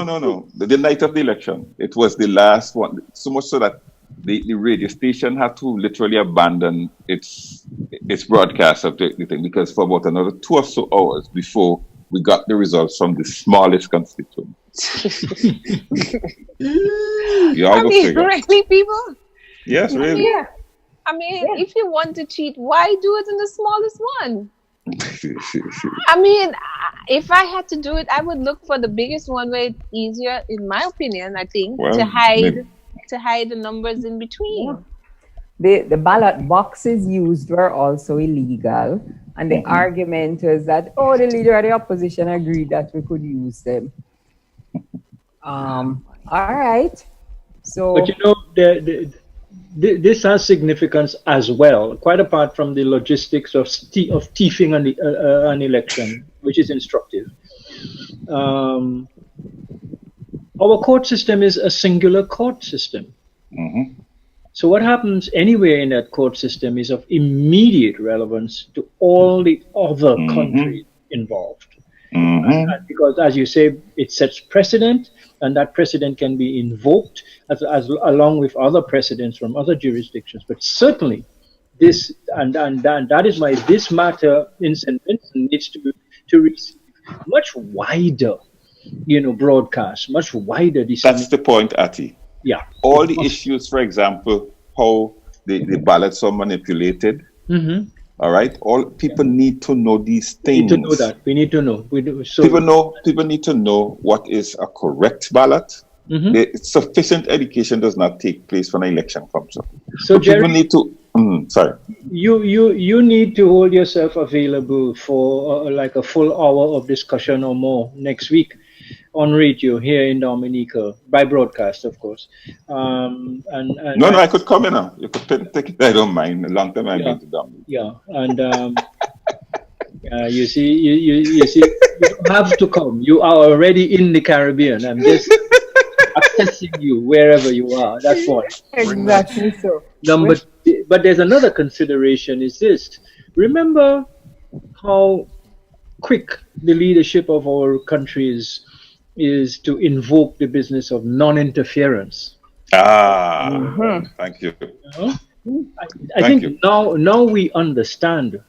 Speaker 2: The night of the election, it was the last one. So much so that the radio station had to literally abandon its broadcast of the thing, because for about another 2 or so hours before we got the results from the smallest constituent.
Speaker 3: Really, people?
Speaker 2: Yes, really.
Speaker 3: Yeah. I mean, if you want to cheat, why do it in the smallest one? I mean, if I had to do it, I would look for the biggest one where it's easier, in my opinion, I think, to hide the numbers in between.
Speaker 1: The ballot boxes used were also illegal, and the argument was that the leader of the opposition agreed that we could use them. All right. So,
Speaker 5: but you know, this has significance as well, quite apart from the logistics of thieving an election, which is instructive. Our court system is a singular court system. So what happens anywhere in that court system is of immediate relevance to all the other countries involved. And because, as you say, it sets precedent, and that precedent can be invoked along with other precedents from other jurisdictions. But certainly, this and that is why this matter in St. Vincent needs to receive much wider, broadcast, much wider.
Speaker 2: That's the point, Ati.
Speaker 5: Yeah.
Speaker 2: All the issues, for example, how the ballots are manipulated. All right. All people need to know these things.
Speaker 5: We need to know that. We need to know.
Speaker 2: People need to know what is a correct ballot. Sufficient education does not take place when an election comes up.
Speaker 5: So Jerry,
Speaker 2: people need to. Sorry.
Speaker 5: You need to hold yourself available for like a full hour of discussion or more next week on radio here in Dominica, by broadcast, of course. No,
Speaker 2: I could come in now. You could take it. I don't mind. A long time I've been to Dominica.
Speaker 5: Yeah, and you see, you don't have to come. You are already in the Caribbean. I'm just accessing you wherever you are. That's one.
Speaker 1: Exactly so.
Speaker 5: But there's another consideration. Is this? Remember how quick the leadership of our country is to invoke the business of non-interference.
Speaker 2: Thank you.
Speaker 5: I think now we understand,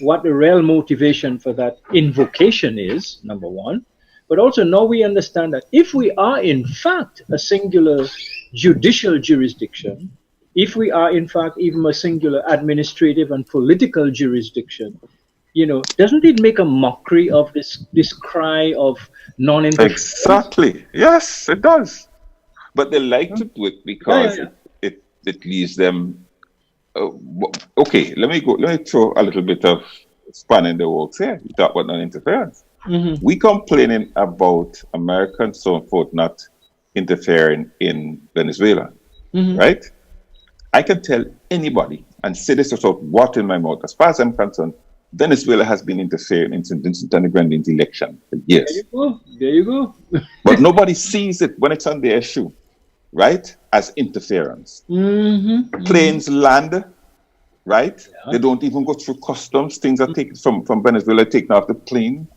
Speaker 5: what the real motivation for that invocation is, number one. But also now we understand that if we are in fact a singular judicial jurisdiction, if we are in fact even a singular administrative and political jurisdiction, doesn't it make a mockery of this cry of non-interference?
Speaker 2: Exactly. Yes, it does. But they like to do it because it leaves them. Okay, let me throw a little bit of span in the works here. You talk about non-interference. We complaining about Americans, so forth, not interfering in Venezuela, right? I can tell anybody and say this without water in my mouth. As far as I'm concerned, Venezuela has been interfering in St. Vincent and the Grenadines election for years.
Speaker 5: There you go.
Speaker 2: But nobody sees it when it's on their issue, right? As interference. Planes land, right? Yeah. They don't even go through customs. Things are taken from Venezuela, taken off the plane.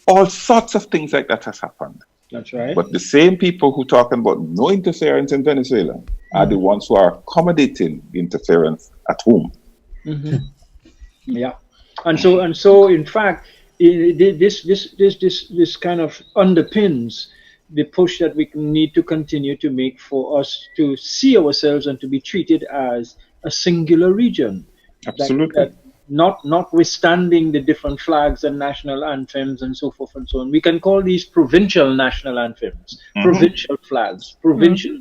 Speaker 2: All sorts of things like that has happened.
Speaker 5: That's right.
Speaker 2: But the same people who talking about no interference in Venezuela are the ones who are accommodating the interference at home.
Speaker 5: Yeah, and so in fact, this kind of underpins the push that we need to continue to make for us to see ourselves and to be treated as a singular region.
Speaker 2: Absolutely.
Speaker 5: That notwithstanding the different flags and national anthems and so forth and so on, we can call these provincial national anthems, provincial flags, provincial.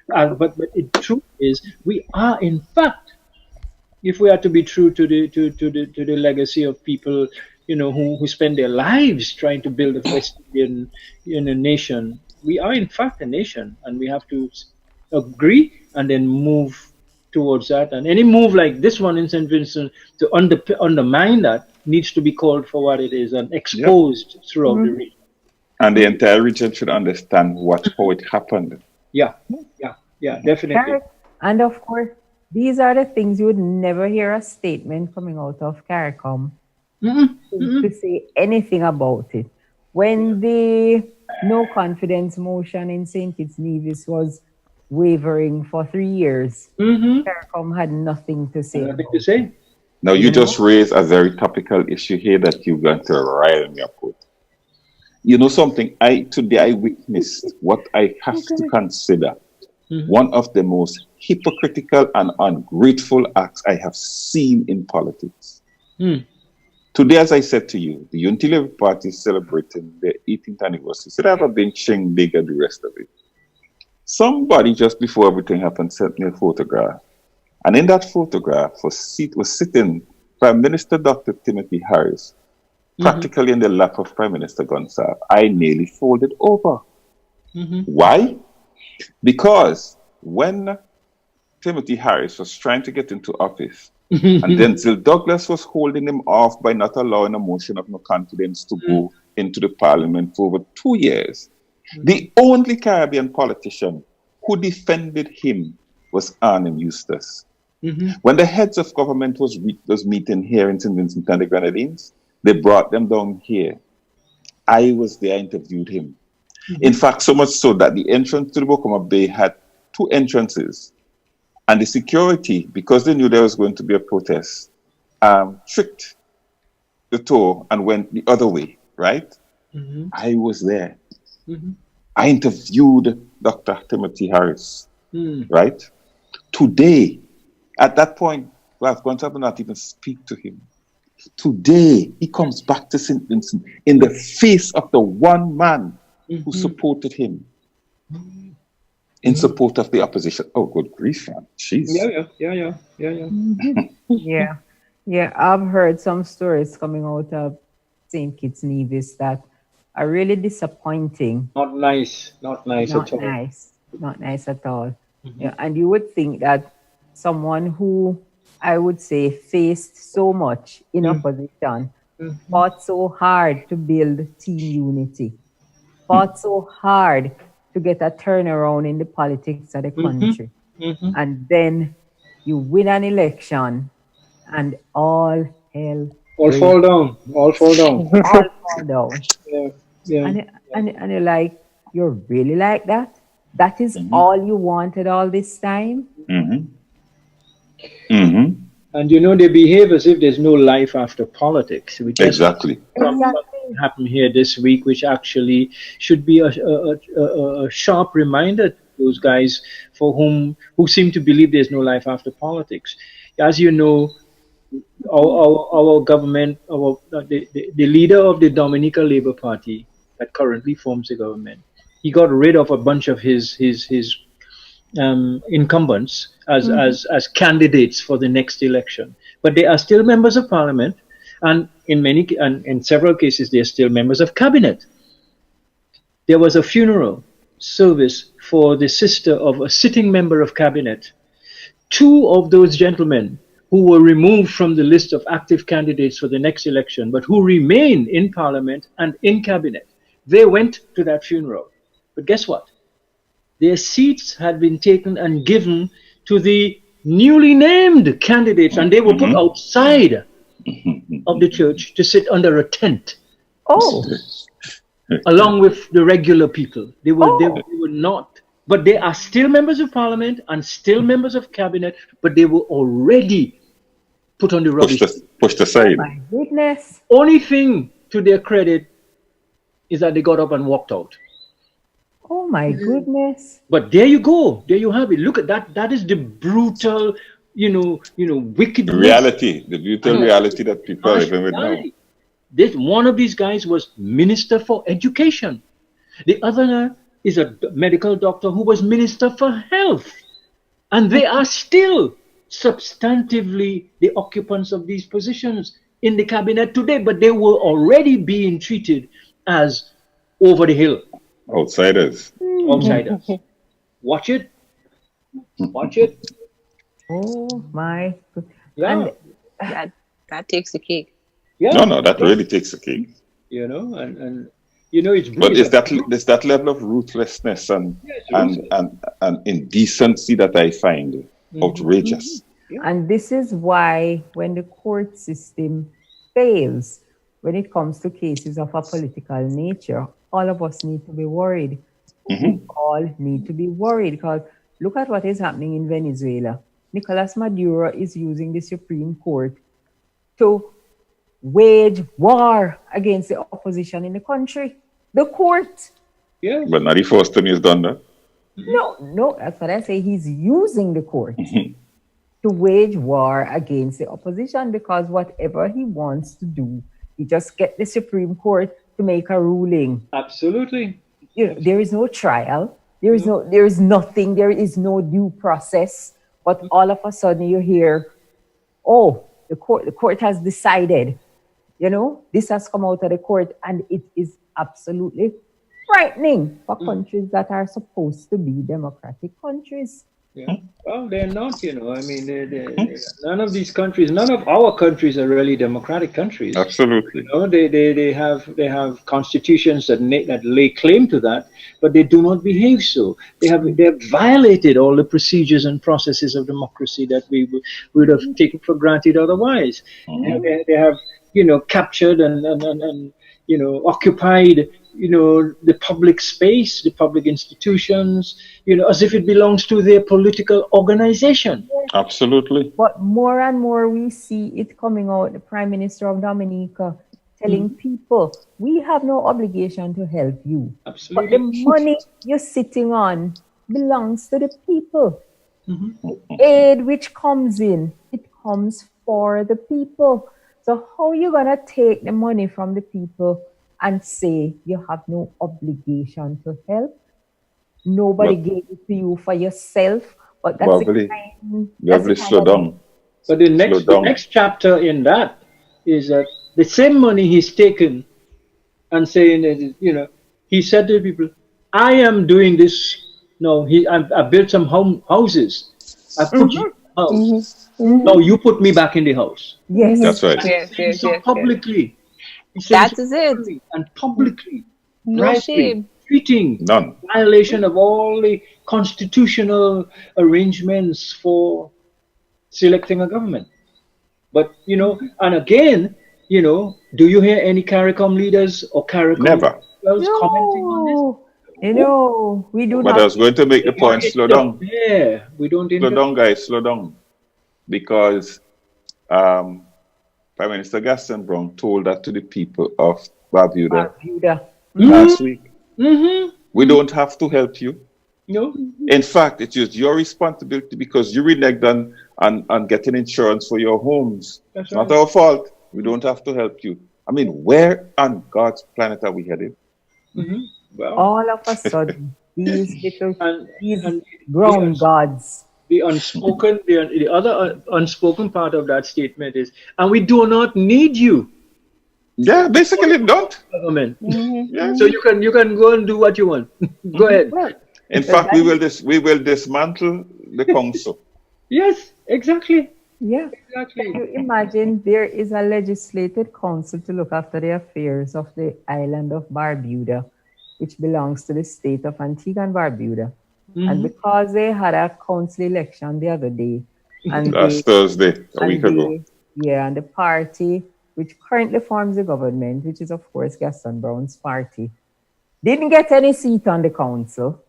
Speaker 5: But the truth is, we are in fact, if we are to be true to the legacy of people, who spend their lives trying to build a West Indian nation, we are in fact a nation, and we have to agree and then move towards that. And any move like this one in St. Vincent to undermine that needs to be called for what it is and exposed throughout the region.
Speaker 2: And the entire region should understand how it happened.
Speaker 5: Yeah, definitely.
Speaker 1: And of course, these are the things you would never hear a statement coming out of CARICOM to say anything about it. When the no confidence motion in St. Kitts Nevis was wavering for 3 years, CARICOM had nothing to say.
Speaker 2: Now, you just raised a very topical issue here that you're going to rile me up with. You know something? Today I witnessed what I have to consider one of the most hypocritical and ungrateful acts I have seen in politics. Today, as I said to you, the Unity Labour Party is celebrating their 18th anniversary. So they have a big ching big and the rest of it. Somebody just before everything happened sent me a photograph. And in that photograph was sitting Prime Minister Dr. Timothy Harris, practically in the lap of Prime Minister Gonsalves. I nearly folded over. Why? Because when Timothy Harris was trying to get into office, and then Zil Douglas was holding him off by not allowing a motion of no confidence to go into the parliament for over 2 years, the only Caribbean politician who defended him was Arnhem Eustace. When the heads of government was meeting here in St. Vincent and the Grenadines, they brought them down here. I was there, I interviewed him. In fact, so much so that the entrance to the Bokoma Bay had 2 entrances. And the security, because they knew there was going to be a protest, tricked the tour and went the other way, right? I was there. I interviewed Dr. Timothy Harris, right? Today, at that point, I've gone to not even speak to him. Today, he comes back to St. Vincent in the face of the one man who supported him in support of the opposition. Oh, good grief, man. Jeez.
Speaker 1: Yeah, I've heard some stories coming out of St. Kitts Nevis that are really disappointing.
Speaker 5: Not nice at all.
Speaker 1: Not nice at all. Yeah, and you would think that someone who, I would say, faced so much in opposition, fought so hard to build team unity, fought so hard to get a turnaround in the politics of the country. And then you win an election and all hell
Speaker 5: fall down.
Speaker 1: All fall down. And you're like, you're really like that? That is all you wanted all this time?
Speaker 5: And they behave as if there's no life after politics. Which
Speaker 2: exactly.
Speaker 5: Happened here this week, which actually should be a sharp reminder to those guys who seem to believe there's no life after politics. As you know, our government, the leader of the Dominica Labour Party that currently forms the government, he got rid of a bunch of his incumbents as candidates for the next election, but they are still members of parliament, and in several cases they are still members of cabinet. There was a funeral service for the sister of a sitting member of cabinet. 2 of those gentlemen who were removed from the list of active candidates for the next election, but who remain in parliament and in cabinet, they went to that funeral. But guess what? Their seats had been taken and given to the newly named candidates, and they were put outside of the church to sit under a tent. Along with the regular people. They were not, but they are still members of parliament and still members of cabinet, but they were already put on the rubbish.
Speaker 2: Pushed aside.
Speaker 1: My goodness.
Speaker 5: Only thing to their credit is that they got up and walked out.
Speaker 1: Oh my goodness.
Speaker 5: But there you go. There you have it. Look at that. That is the brutal, wicked
Speaker 2: reality. The brutal reality that people are living with now.
Speaker 5: One of these guys was Minister for Education. The other is a medical doctor who was Minister for Health. And they are still substantively the occupants of these positions in the cabinet today, but they were already being treated as over the hill.
Speaker 2: Outsiders.
Speaker 5: Watch it.
Speaker 1: Oh my.
Speaker 5: Yeah.
Speaker 3: And that takes the cake.
Speaker 5: Yeah.
Speaker 2: No, that really takes a cake.
Speaker 5: You know, and you know, it's
Speaker 2: but it's that level of ruthlessness and indecency that I find outrageous.
Speaker 1: And this is why when the court system fails, when it comes to cases of a political nature, all of us need to be worried. We all need to be worried because look at what is happening in Venezuela. Nicolas Maduro is using the Supreme Court to wage war against the opposition in the country. The court.
Speaker 5: Yeah.
Speaker 2: But not the first time he's done that.
Speaker 1: No, that's what I say. He's using the court to wage war against the opposition because whatever he wants to do, he just get the Supreme Court to make a ruling.
Speaker 5: Absolutely.
Speaker 1: You know, there is no trial. There is nothing. There is no due process. But all of a sudden you hear, oh, the court has decided. You know, this has come out of the court, and it is absolutely frightening for countries that are supposed to be democratic countries.
Speaker 5: Yeah. Well, they're not, you know. I mean, none of these countries, none of our countries are really democratic countries.
Speaker 2: Absolutely.
Speaker 5: You know, they have constitutions that lay claim to that, but they do not behave so. They have violated all the procedures and processes of democracy that we would have taken for granted otherwise. They have, you know, captured and you know, occupied, you know, the public space, the public institutions, you know, as if it belongs to their political organization.
Speaker 2: Absolutely.
Speaker 1: But more and more we see it coming out, the Prime Minister of Dominica telling people, we have no obligation to help you.
Speaker 5: Absolutely.
Speaker 1: But the money you're sitting on belongs to the people. Aid which comes in, it comes for the people. So how are you going to take the money from the people and say you have no obligation to help? Nobody gave it to you for yourself. But that's
Speaker 2: Beverley, slow down.
Speaker 5: But the next chapter in that is that the same money he's taken and saying that, you know, he said to the people, I am doing this. No, I built some houses. I put you in the house. No, you put me back in the house.
Speaker 1: Yes.
Speaker 2: That's right.
Speaker 3: Yes,
Speaker 5: publicly.
Speaker 3: That is it.
Speaker 5: And publicly.
Speaker 3: No shame.
Speaker 5: Treating.
Speaker 2: None.
Speaker 5: Violation of all the constitutional arrangements for selecting a government. But, you know, and again, you know, do you hear any CARICOM leaders or CARICOM commenting on this?
Speaker 1: You know, we do
Speaker 2: But I was going to make the point, slow down.
Speaker 5: Yeah, we don't
Speaker 2: slow down, guys, slow down. Because Prime Minister Gaston Brown told that to the people of Barbuda last week. We don't have to help you.
Speaker 5: No.
Speaker 2: In fact, it is your responsibility because you reneged on getting insurance for your homes.
Speaker 5: That's
Speaker 2: Not our fault. We don't have to help you. I mean, where on God's planet are we headed?
Speaker 5: Well,
Speaker 1: all of a sudden, these ground gods.
Speaker 5: The unspoken, the other unspoken part of that statement is, and we do not need you.
Speaker 2: Yeah, basically don't.
Speaker 5: Government. So you can go and do what you want. Go ahead.
Speaker 2: In fact, we will dismantle the council.
Speaker 5: Yes, exactly.
Speaker 1: Yeah, exactly. Can you imagine there is a legislated council to look after the affairs of the island of Barbuda, which belongs to the state of Antigua and Barbuda. And because they had a council election the other day, and
Speaker 2: last Thursday, a week ago.
Speaker 1: Yeah, and the party which currently forms the government, which is of course Gaston Brown's party, didn't get any seat on the council.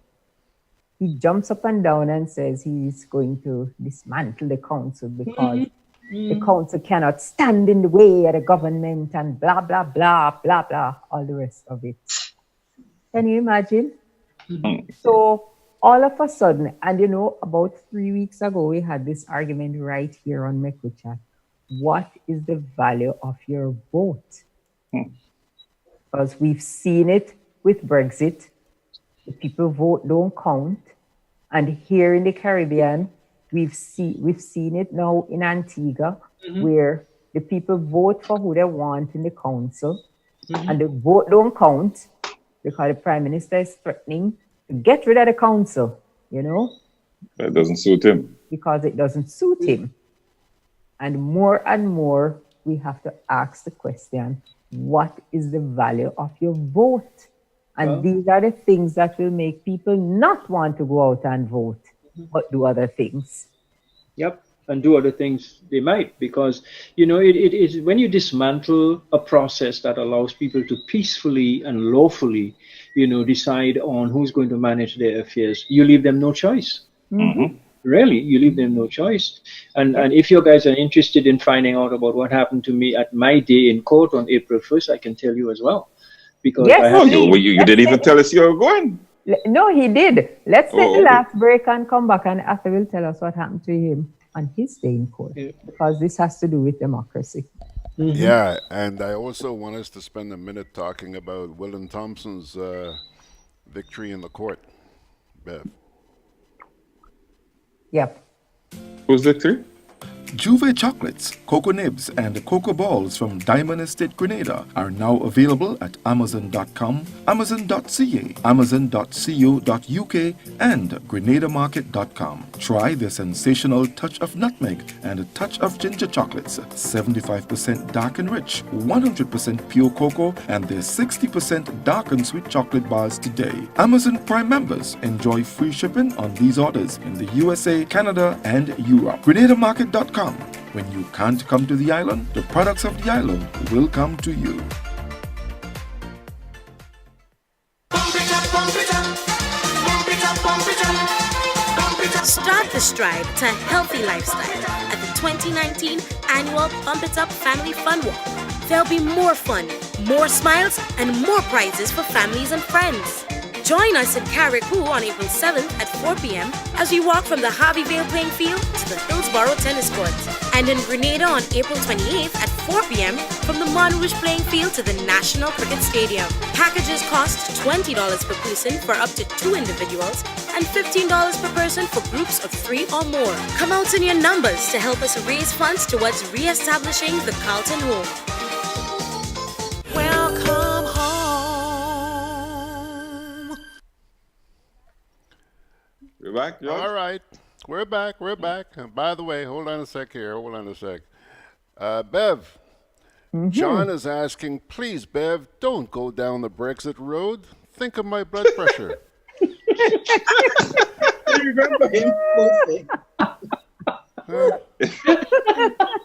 Speaker 1: He jumps up and down and says he's going to dismantle the council because the council cannot stand in the way of the government and blah, blah, blah, blah, blah, all the rest of it. Can you imagine? So all of a sudden, and you know, about 3 weeks ago, we had this argument right here on Mek We Chat. What is the value of your vote? Because we've seen it with Brexit. The people vote don't count. And here in the Caribbean, we've seen it now in Antigua, where the people vote for who they want in the council, and the vote don't count because the Prime Minister is threatening to get rid of the council, you know?
Speaker 2: That doesn't suit him.
Speaker 1: Because it doesn't suit him. And more we have to ask the question, what is the value of your vote? And these are the things that will make people not want to go out and vote, but do other things.
Speaker 5: Yep, and do other things they might, because, you know, it is when you dismantle a process that allows people to peacefully and lawfully, you know, decide on who's going to manage their affairs, you leave them no choice. Really, you leave them no choice. And if you guys are interested in finding out about what happened to me at my day in court on April 1st, I can tell you as well. Because
Speaker 2: you didn't even tell us you were going.
Speaker 1: No, he did. Let's take the last break and come back, and Arthur will tell us what happened to him on his day in court, because this has to do with democracy.
Speaker 4: Yeah, and I also want us to spend a minute talking about William Thompson's victory in the court, Bev.
Speaker 1: Yep.
Speaker 2: Who's victory?
Speaker 10: Juve chocolates, cocoa nibs, and cocoa balls from Diamond Estate Grenada are now available at Amazon.com, Amazon.ca, Amazon.co.uk, and GrenadaMarket.com. Try the sensational touch of nutmeg and a touch of ginger chocolates, 75% dark and rich, 100% pure cocoa, and their 60% dark and sweet chocolate bars today. Amazon Prime members enjoy free shipping on these orders in the USA, Canada, and Europe. GrenadaMarket.com. When you can't come to the island, the products of the island will come to you.
Speaker 11: Start the stride to a healthy lifestyle at the 2019 annual Pump It Up Family Fun Walk. There'll be more fun, more smiles, and more prizes for families and friends. Join us in Carriacou on April 7th at 4 p.m. as we walk from the Harveyvale playing field to the Hillsborough tennis courts, and in Grenada on April 28th at 4 p.m. from the Montrouge playing field to the National Cricket Stadium. Packages cost $20 per person for up to 2 individuals and $15 per person for groups of 3 or more. Come out in your numbers to help us raise funds towards re-establishing the Carlton Home.
Speaker 12: Welcome home.
Speaker 2: We're back, George?
Speaker 4: All right. We're back. And by the way, hold on a sec. Bev, John is asking, please, Bev, don't go down the Brexit road. Think of my blood pressure.
Speaker 6: I remember him closely.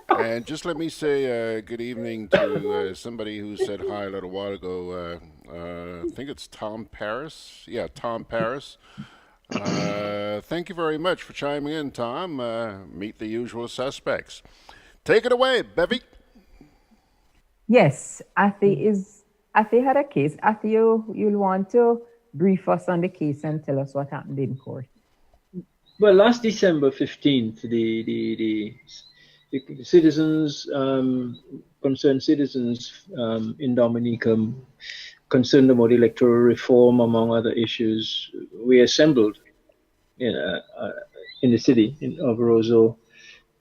Speaker 4: And just let me say good evening to somebody who said hi a little while ago. I think it's Tom Paris. Yeah, Tom Paris. Thank you very much for chiming in, Tom. Meet the usual suspects. Take it away, Bevy.
Speaker 1: Yes, Athy had a case. Athy, you'll want to brief us on the case and tell us what happened in court.
Speaker 5: Well, last December 15th, the citizens, concerned citizens in Dominica, concerned about electoral reform, among other issues, we assembled in the city of Roseau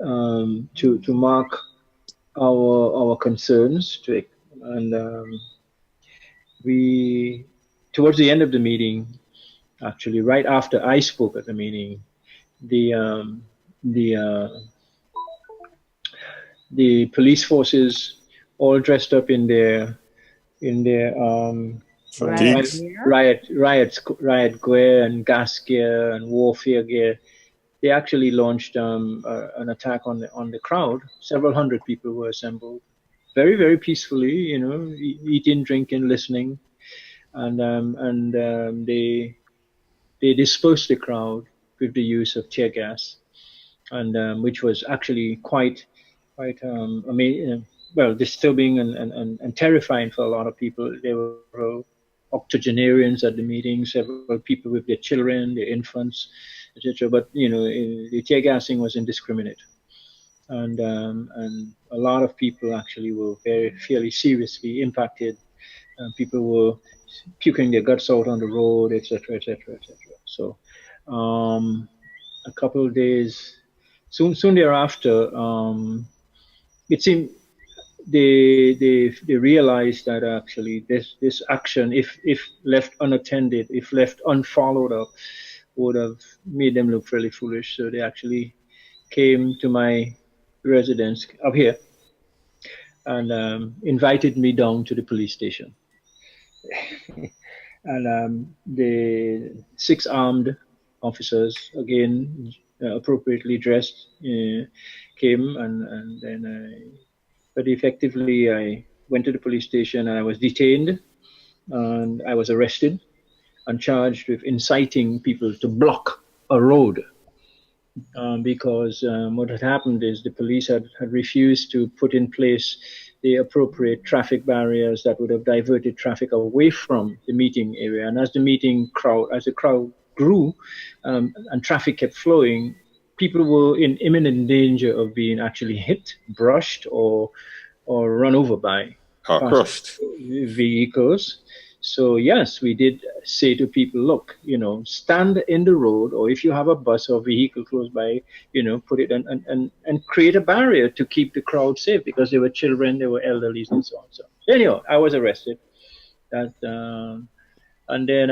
Speaker 5: to mark our concerns. We, towards the end of the meeting, actually, right after I spoke at the meeting, the police forces, all dressed up in their riot gear and gas gear and warfare gear, they actually launched an attack on the crowd. Several hundred people were assembled, very, very peacefully, you know, eating, drinking, listening, and they dispersed the crowd with the use of tear gas, and which was actually quite amazing. Well, disturbing and terrifying for a lot of people. There were octogenarians at the meeting, several people with their children, their infants, etc. But you know, the tear gassing was indiscriminate, and a lot of people actually were fairly seriously impacted. People were puking their guts out on the road, etc., etc., etc. So, a couple of days soon thereafter, it seemed they realized that actually this action, if left unattended, if left unfollowed up, would have made them look fairly foolish. So they actually came to my residence up here and invited me down to the police station. And the 6 armed officers, again appropriately dressed, came, and then but effectively I went to the police station and I was detained, and I was arrested and charged with inciting people to block a road. Because what had happened is the police had refused to put in place the appropriate traffic barriers that would have diverted traffic away from the meeting area. And as the crowd grew and traffic kept flowing, people were in imminent danger of being actually hit, brushed, or run over by
Speaker 2: crushed
Speaker 5: vehicles. So yes, we did say to people, look, stand in the road, or if you have a bus or vehicle close by, put it and create a barrier to keep the crowd safe, because there were children, there were elderly, and so on. So anyhow, I was arrested. And then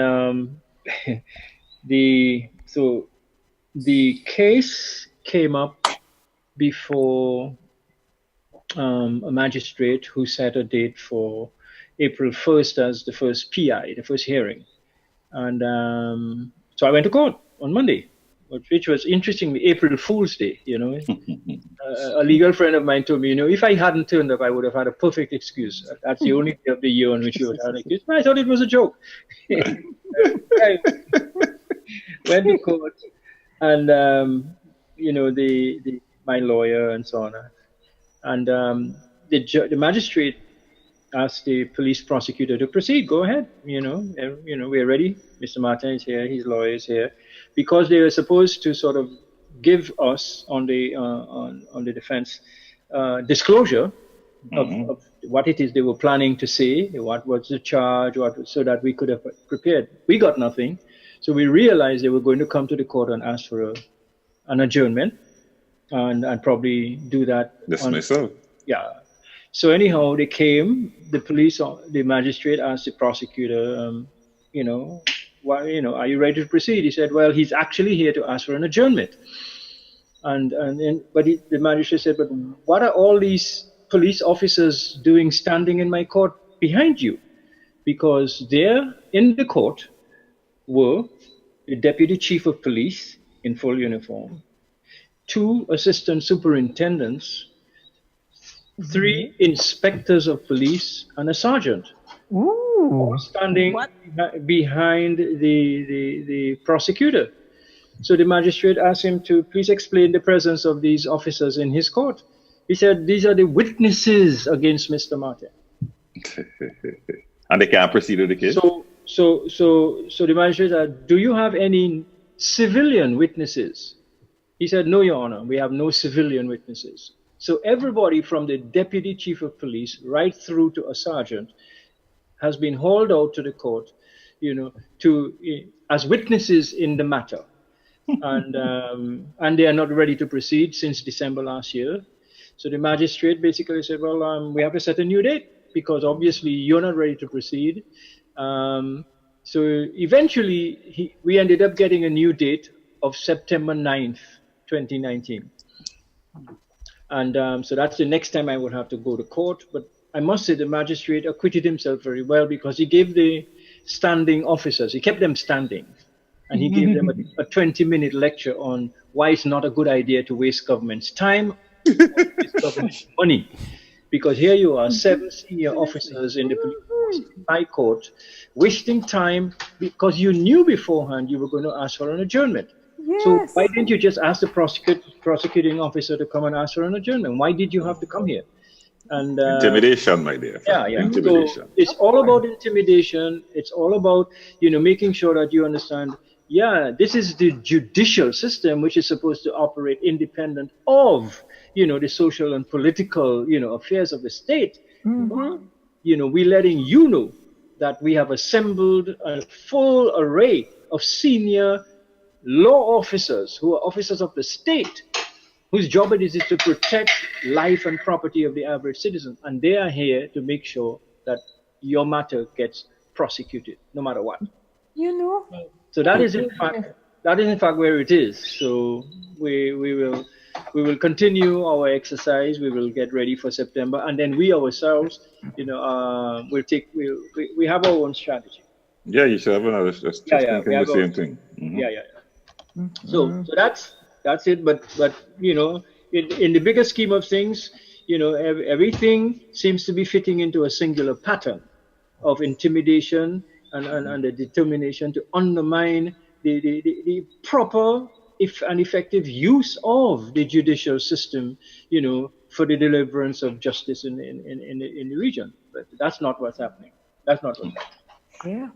Speaker 5: the case came up before a magistrate who set a date for April 1st as the first PI, the first hearing. And so I went to court on Monday, which was interestingly April Fool's Day, A legal friend of mine told me, if I hadn't turned up, I would have had a perfect excuse. That's the only day of the year on which you would have an excuse. I thought it was a joke. I went to court, and, my lawyer and so on. And the magistrate asked the police prosecutor to proceed. Go ahead. We're ready. Mr. Martin is here. His lawyer is here, because they were supposed to sort of give us on the defense disclosure of what it is they were planning to say, what was the charge, so that we could have prepared. We got nothing, so we realized they were going to come to the court and ask for an adjournment, and probably do that.
Speaker 2: Dismissal.
Speaker 5: Yeah. So anyhow, they came. The magistrate asked the prosecutor, are you ready to proceed? He said, well, he's actually here to ask for an adjournment. The magistrate said, but what are all these police officers doing standing in my court behind you? Because there in the court were the deputy chief of police in full uniform, 2 assistant superintendents, 3 inspectors of police, and a sergeant. All standing behind the prosecutor. So the magistrate asked him to please explain the presence of these officers in his court. He said, these are the witnesses against Mr. Martin.
Speaker 2: And they can't proceed with the case?
Speaker 5: So the magistrate said, do you have any civilian witnesses? He said, no, Your Honor, we have no civilian witnesses. So everybody from the deputy chief of police right through to a sergeant has been hauled out to the court, as witnesses in the matter. And they are not ready to proceed since December last year. So the magistrate basically said, well, we have to set a new date, because obviously you're not ready to proceed. So eventually we ended up getting a new date of September 9th, 2019. And so that's the next time I would have to go to court. But I must say the magistrate acquitted himself very well, because he gave the standing officers, he kept them standing, and he gave them a 20-minute lecture on why it's not a good idea to waste government's time, waste government's money. Because here you are, 7 senior officers in the police high court, wasting time because you knew beforehand you were going to ask for an adjournment. Yes. So why didn't you just ask the prosecuting officer to come and ask for an adjournment? Why did you have to come here? And
Speaker 2: intimidation, my dear.
Speaker 5: Yeah.
Speaker 2: Intimidation.
Speaker 5: So it's all about intimidation. It's all about making sure that you understand. Yeah, this is the judicial system, which is supposed to operate independent of the social and political affairs of the state. Mm-hmm. We're letting you know that we have assembled a full array of senior law officers who are officers of the state, whose job it is to protect life and property of the average citizen. And they are here to make sure that your matter gets prosecuted, no matter what.
Speaker 1: So
Speaker 5: that is in fact where it is. So we will we will continue our exercise. We will get ready for September, and then we ourselves, we have our own strategy.
Speaker 2: Yeah, you should have another. Just thinking the same thing. Mm-hmm.
Speaker 5: Yeah. So that's it. But in the bigger scheme of things, everything seems to be fitting into a singular pattern of intimidation and the determination to undermine the proper and effective use of the judicial system, for the deliverance of justice in the region. But that's not what's happening. That's not what's happening.
Speaker 1: Yeah.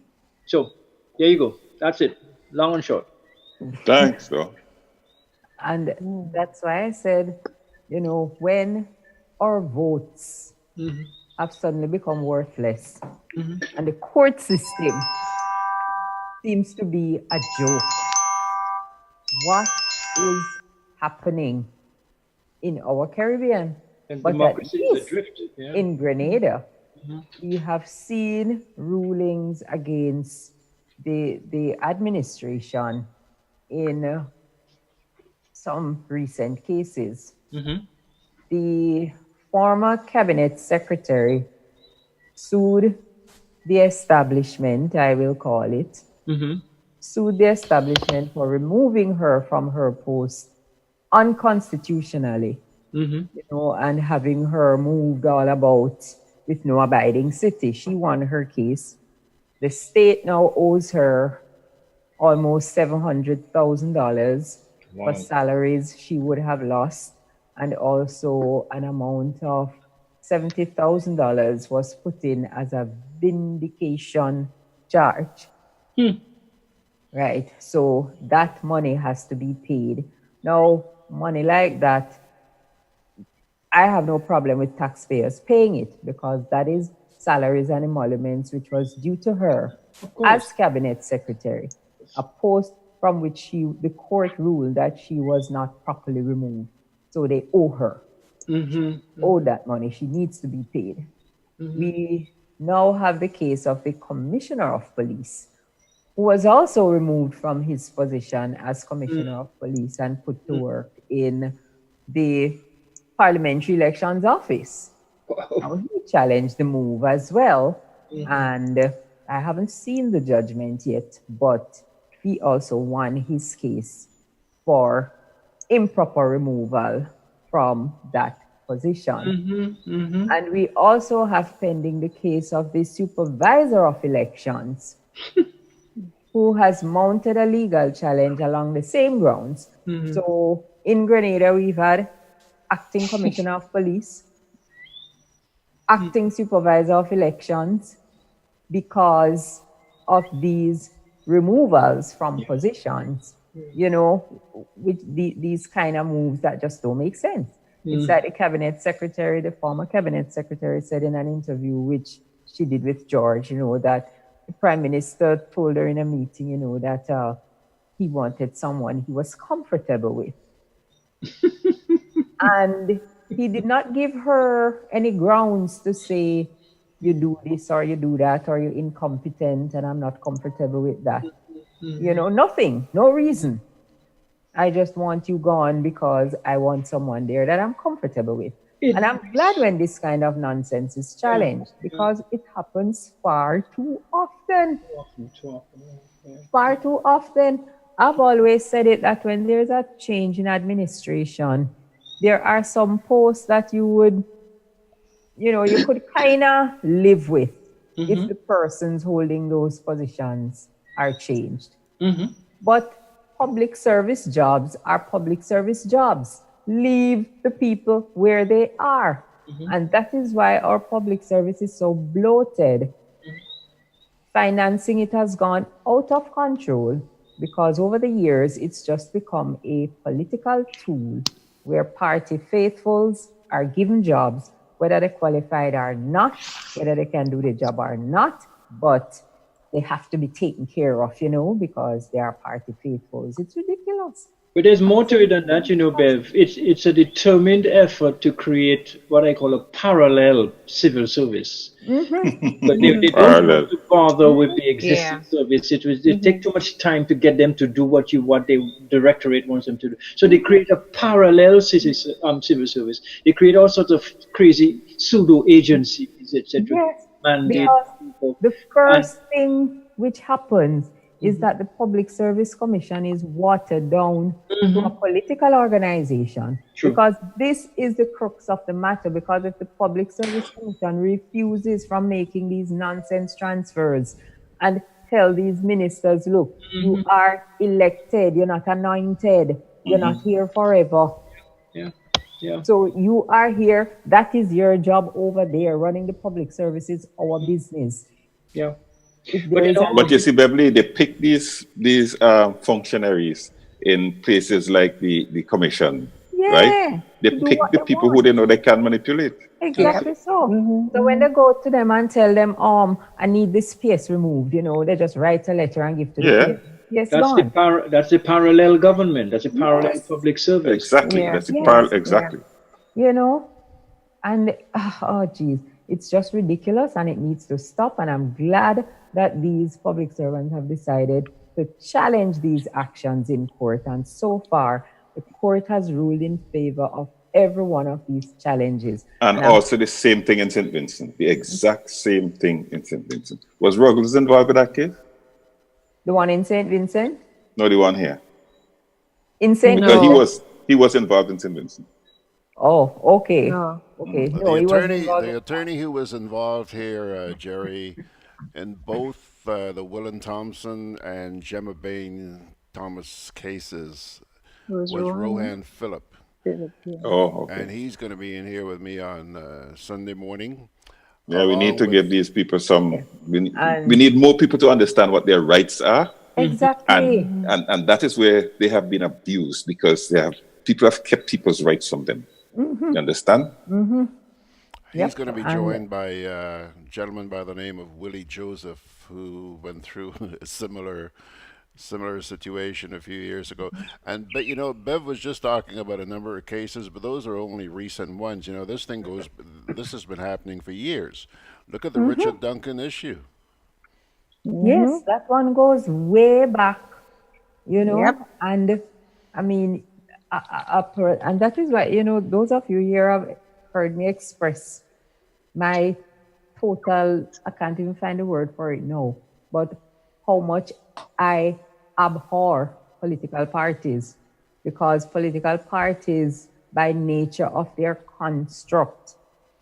Speaker 5: So there you go. That's it. Long and short.
Speaker 2: Thanks, though.
Speaker 1: And that's why I said, when our votes have suddenly become worthless and the court system seems to be a joke, what is happening in our Caribbean?
Speaker 5: And
Speaker 1: but
Speaker 5: democracy
Speaker 1: at
Speaker 5: is adrift. Yeah.
Speaker 1: in Grenada, we have seen rulings against the administration in some recent cases. The former cabinet secretary sued the establishment, I will call it, sued the establishment for removing her from her post unconstitutionally, and having her moved all about with no abiding city. She won her case. The state now owes her almost $700,000 for salaries she would have lost, and also an amount of $70,000 was put in as a vindication charge. Right, so that money has to be paid. Now, money like that, I have no problem with taxpayers paying it, because that is salaries and emoluments which was due to her as cabinet secretary, a post from which the court ruled that she was not properly removed. So they owe her. Owe that money. She needs to be paid. We now have the case of the commissioner of police, who was also removed from his position as commissioner of police and put to work in the parliamentary elections office. Now, he challenged the move as well, and I haven't seen the judgment yet, but he also won his case for improper removal from that position. And we also have pending the case of the supervisor of elections, who has mounted a legal challenge along the same grounds. So in Grenada, we've had acting commissioner of police, acting supervisor of elections, because of these removals from positions, with these kind of moves that just don't make sense. It's like the cabinet secretary, the former cabinet secretary, said in an interview which she did with George, that the prime minister told her in a meeting, that he wanted someone he was comfortable with. And he did not give her any grounds to say, you do this or you do that, or you're incompetent and I'm not comfortable with that. Nothing, no reason. I just want you gone because I want someone there that I'm comfortable with. And I'm glad when this kind of nonsense is challenged, because it happens far too often. Far too often. I've always said it, that when there's a change in administration, there are some posts that you would, you could kind of live with if the persons holding those positions are changed. But public service jobs are public service jobs. Leave the people where they are. And that is why our public service is so bloated. Financing it has gone out of control, because over the years, it's just become a political tool where party faithfuls are given jobs, whether they're qualified or not, whether they can do the job or not, but they have to be taken care of, because they are party faithfuls. It's ridiculous.
Speaker 5: But there's more to it than that, Bev. It's a determined effort to create what I call a parallel civil service. But they don't want to bother with the existing service. It take too much time to get them to do what the directorate wants them to do. So they create a parallel civil service. They create all sorts of crazy pseudo agencies, etc.
Speaker 1: Yes, because the first thing which happens is that the Public Service Commission is watered down to a political organization. Because this is the crux of the matter. Because if the Public Service Commission refuses from making these nonsense transfers and tell these ministers, look, you are elected, you're not anointed, you're not here forever.
Speaker 5: Yeah.
Speaker 1: So you are here, that is your job over there. Running the public service is our business.
Speaker 5: Yeah.
Speaker 2: But you see, Beverly, they pick these functionaries in places like the commission, right? They pick the people who they know they can manipulate.
Speaker 1: Exactly so. So when they go to them and tell them, I need this space removed, they just write a letter and give to the Yes,
Speaker 5: that's the parallel government. That's a parallel public service.
Speaker 2: Exactly. That's the parallel. Exactly.
Speaker 1: And geez, it's just ridiculous, and it needs to stop. And I'm glad that these public servants have decided to challenge these actions in court. And so far, the court has ruled in favor of every one of these challenges.
Speaker 2: And also the same thing in St. Vincent. The exact same thing in St. Vincent. Was Ruggles involved with that case?
Speaker 1: The one in St. Vincent?
Speaker 2: No, the one here.
Speaker 1: In St.
Speaker 2: Vincent? He was involved in St. Vincent.
Speaker 1: Oh, okay. Okay. No,
Speaker 4: the attorney who was involved here, Jerry, in both the Willen Thompson and Gemma Bain Thomas cases was Rohan Phillip.
Speaker 2: Oh, okay.
Speaker 4: And he's going to be in here with me on Sunday morning.
Speaker 2: Yeah, we need to give these people some. We need more people to understand what their rights are.
Speaker 1: Exactly.
Speaker 2: And that is where they have been abused, because people have kept people's rights from them. You understand?
Speaker 4: He's going to be joined by a gentleman by the name of Willie Joseph, who went through a similar situation a few years ago. But Bev was just talking about a number of cases, but those are only recent ones. This has been happening for years. Look at the Richard Duncan issue.
Speaker 1: Yes, that one goes way back, and I mean, and that is why, those of you here have heard me express my total, I can't even find the word for it now, but how much I abhor political parties, because political parties, by nature of their construct,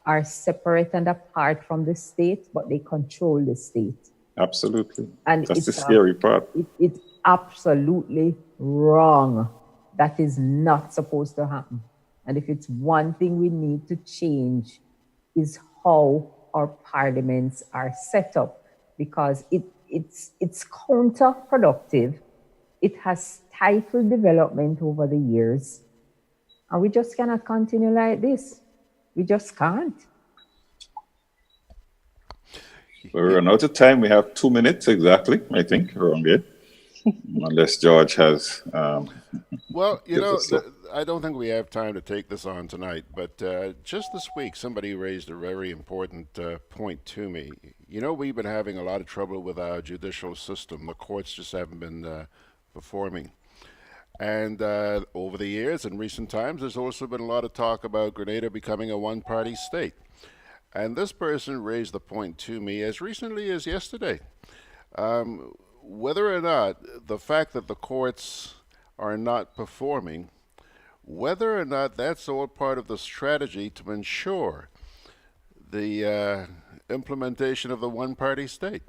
Speaker 1: are separate and apart from the state, but they control the state.
Speaker 2: Absolutely.
Speaker 1: And
Speaker 2: that's the scary part.
Speaker 1: It's absolutely wrong. That is not supposed to happen. And if it's one thing we need to change, is how our parliaments are set up, because it's counterproductive. It has stifled development over the years. And we just cannot continue like this. We just can't.
Speaker 2: We're running out of time. We have 2 minutes exactly, I think, around it. Unless George has...
Speaker 4: well, I don't think we have time to take this on tonight, but just this week, somebody raised a very important point to me. We've been having a lot of trouble with our judicial system. The courts just haven't been performing. And over the years, in recent times, there's also been a lot of talk about Grenada becoming a one-party state. And this person raised the point to me as recently as yesterday. Whether or not the fact that the courts are not performing, whether or not that's all part of the strategy to ensure the implementation of the one-party state.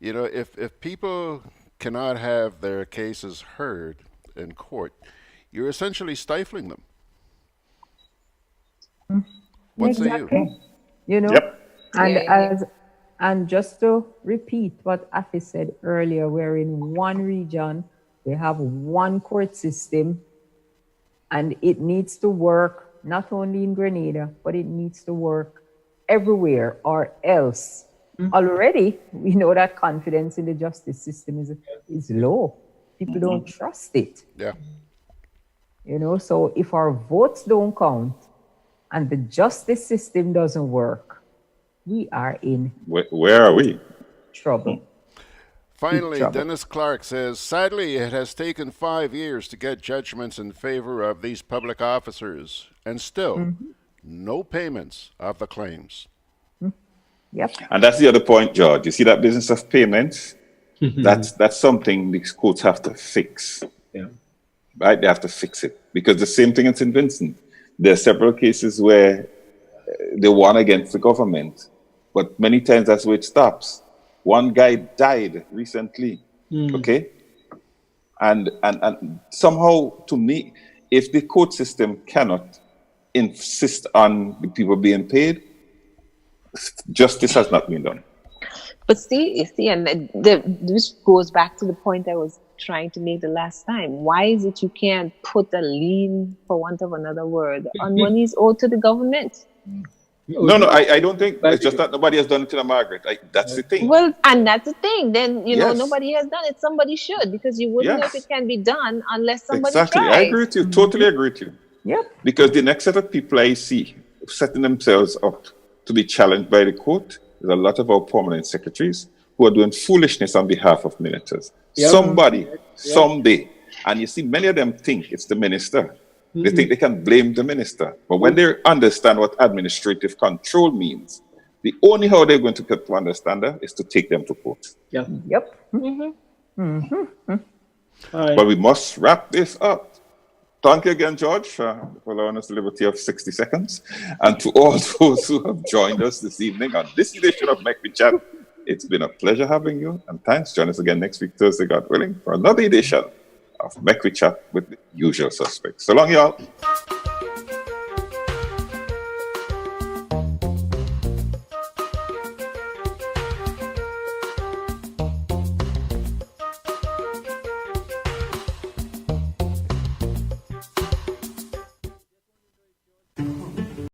Speaker 4: If people cannot have their cases heard in court, you're essentially stifling them. What say you?
Speaker 2: Yep.
Speaker 1: And just to repeat what Afi said earlier, we're in one region, we have one court system, and it needs to work not only in Grenada, but it needs to work everywhere, or else. Already, we know that confidence in the justice system is low. People don't trust it.
Speaker 4: Yeah.
Speaker 1: You know, so if our votes don't count and the justice system doesn't work, we are in
Speaker 2: where are we?
Speaker 1: Trouble.
Speaker 4: Finally, Dennis Clark says, sadly, it has taken 5 years to get judgments in favor of these public officers, and still no payments of the claims.
Speaker 1: Yep.
Speaker 2: And that's the other point, George. You see that business of payments? That's something these courts have to fix.
Speaker 5: Yeah.
Speaker 2: Right? They have to fix it. Because the same thing in St. Vincent. There are several cases where they won against the government, but many times that's where it stops. One guy died recently, okay? And somehow, to me, if the court system cannot insist on the people being paid, justice has not been done.
Speaker 3: But see, and this goes back to the point I was trying to make the last time. Why is it you can't put a lien, for want of another word, on monies owed to the government?
Speaker 2: No, I don't think. It's just that nobody has done it to the Margaret. That's the thing.
Speaker 3: Well, and that's the thing. Then, you know, nobody has done it. Somebody should, because you wouldn't know if it can be done unless somebody tries.
Speaker 2: I agree with you. Totally agree with you.
Speaker 1: Yep.
Speaker 2: Because the next set of people I see setting themselves up to be challenged by the court is a lot of our permanent secretaries who are doing foolishness on behalf of ministers. Yep. Somebody, someday, and you see many of them think it's the minister. They think they can blame the minister. But when they understand what administrative control means, the only how they're going to get to understand that is to take them to court.
Speaker 5: Yep.
Speaker 2: But we must wrap this up. Thank you again, George, for allowing us the liberty of 60 seconds. And to all those who have joined us this evening on this edition of Mek We Chat, it's been a pleasure having you. And thanks. Join us again next week, Thursday, God willing, for another edition of Mek We Chat with the usual suspects. So long, y'all.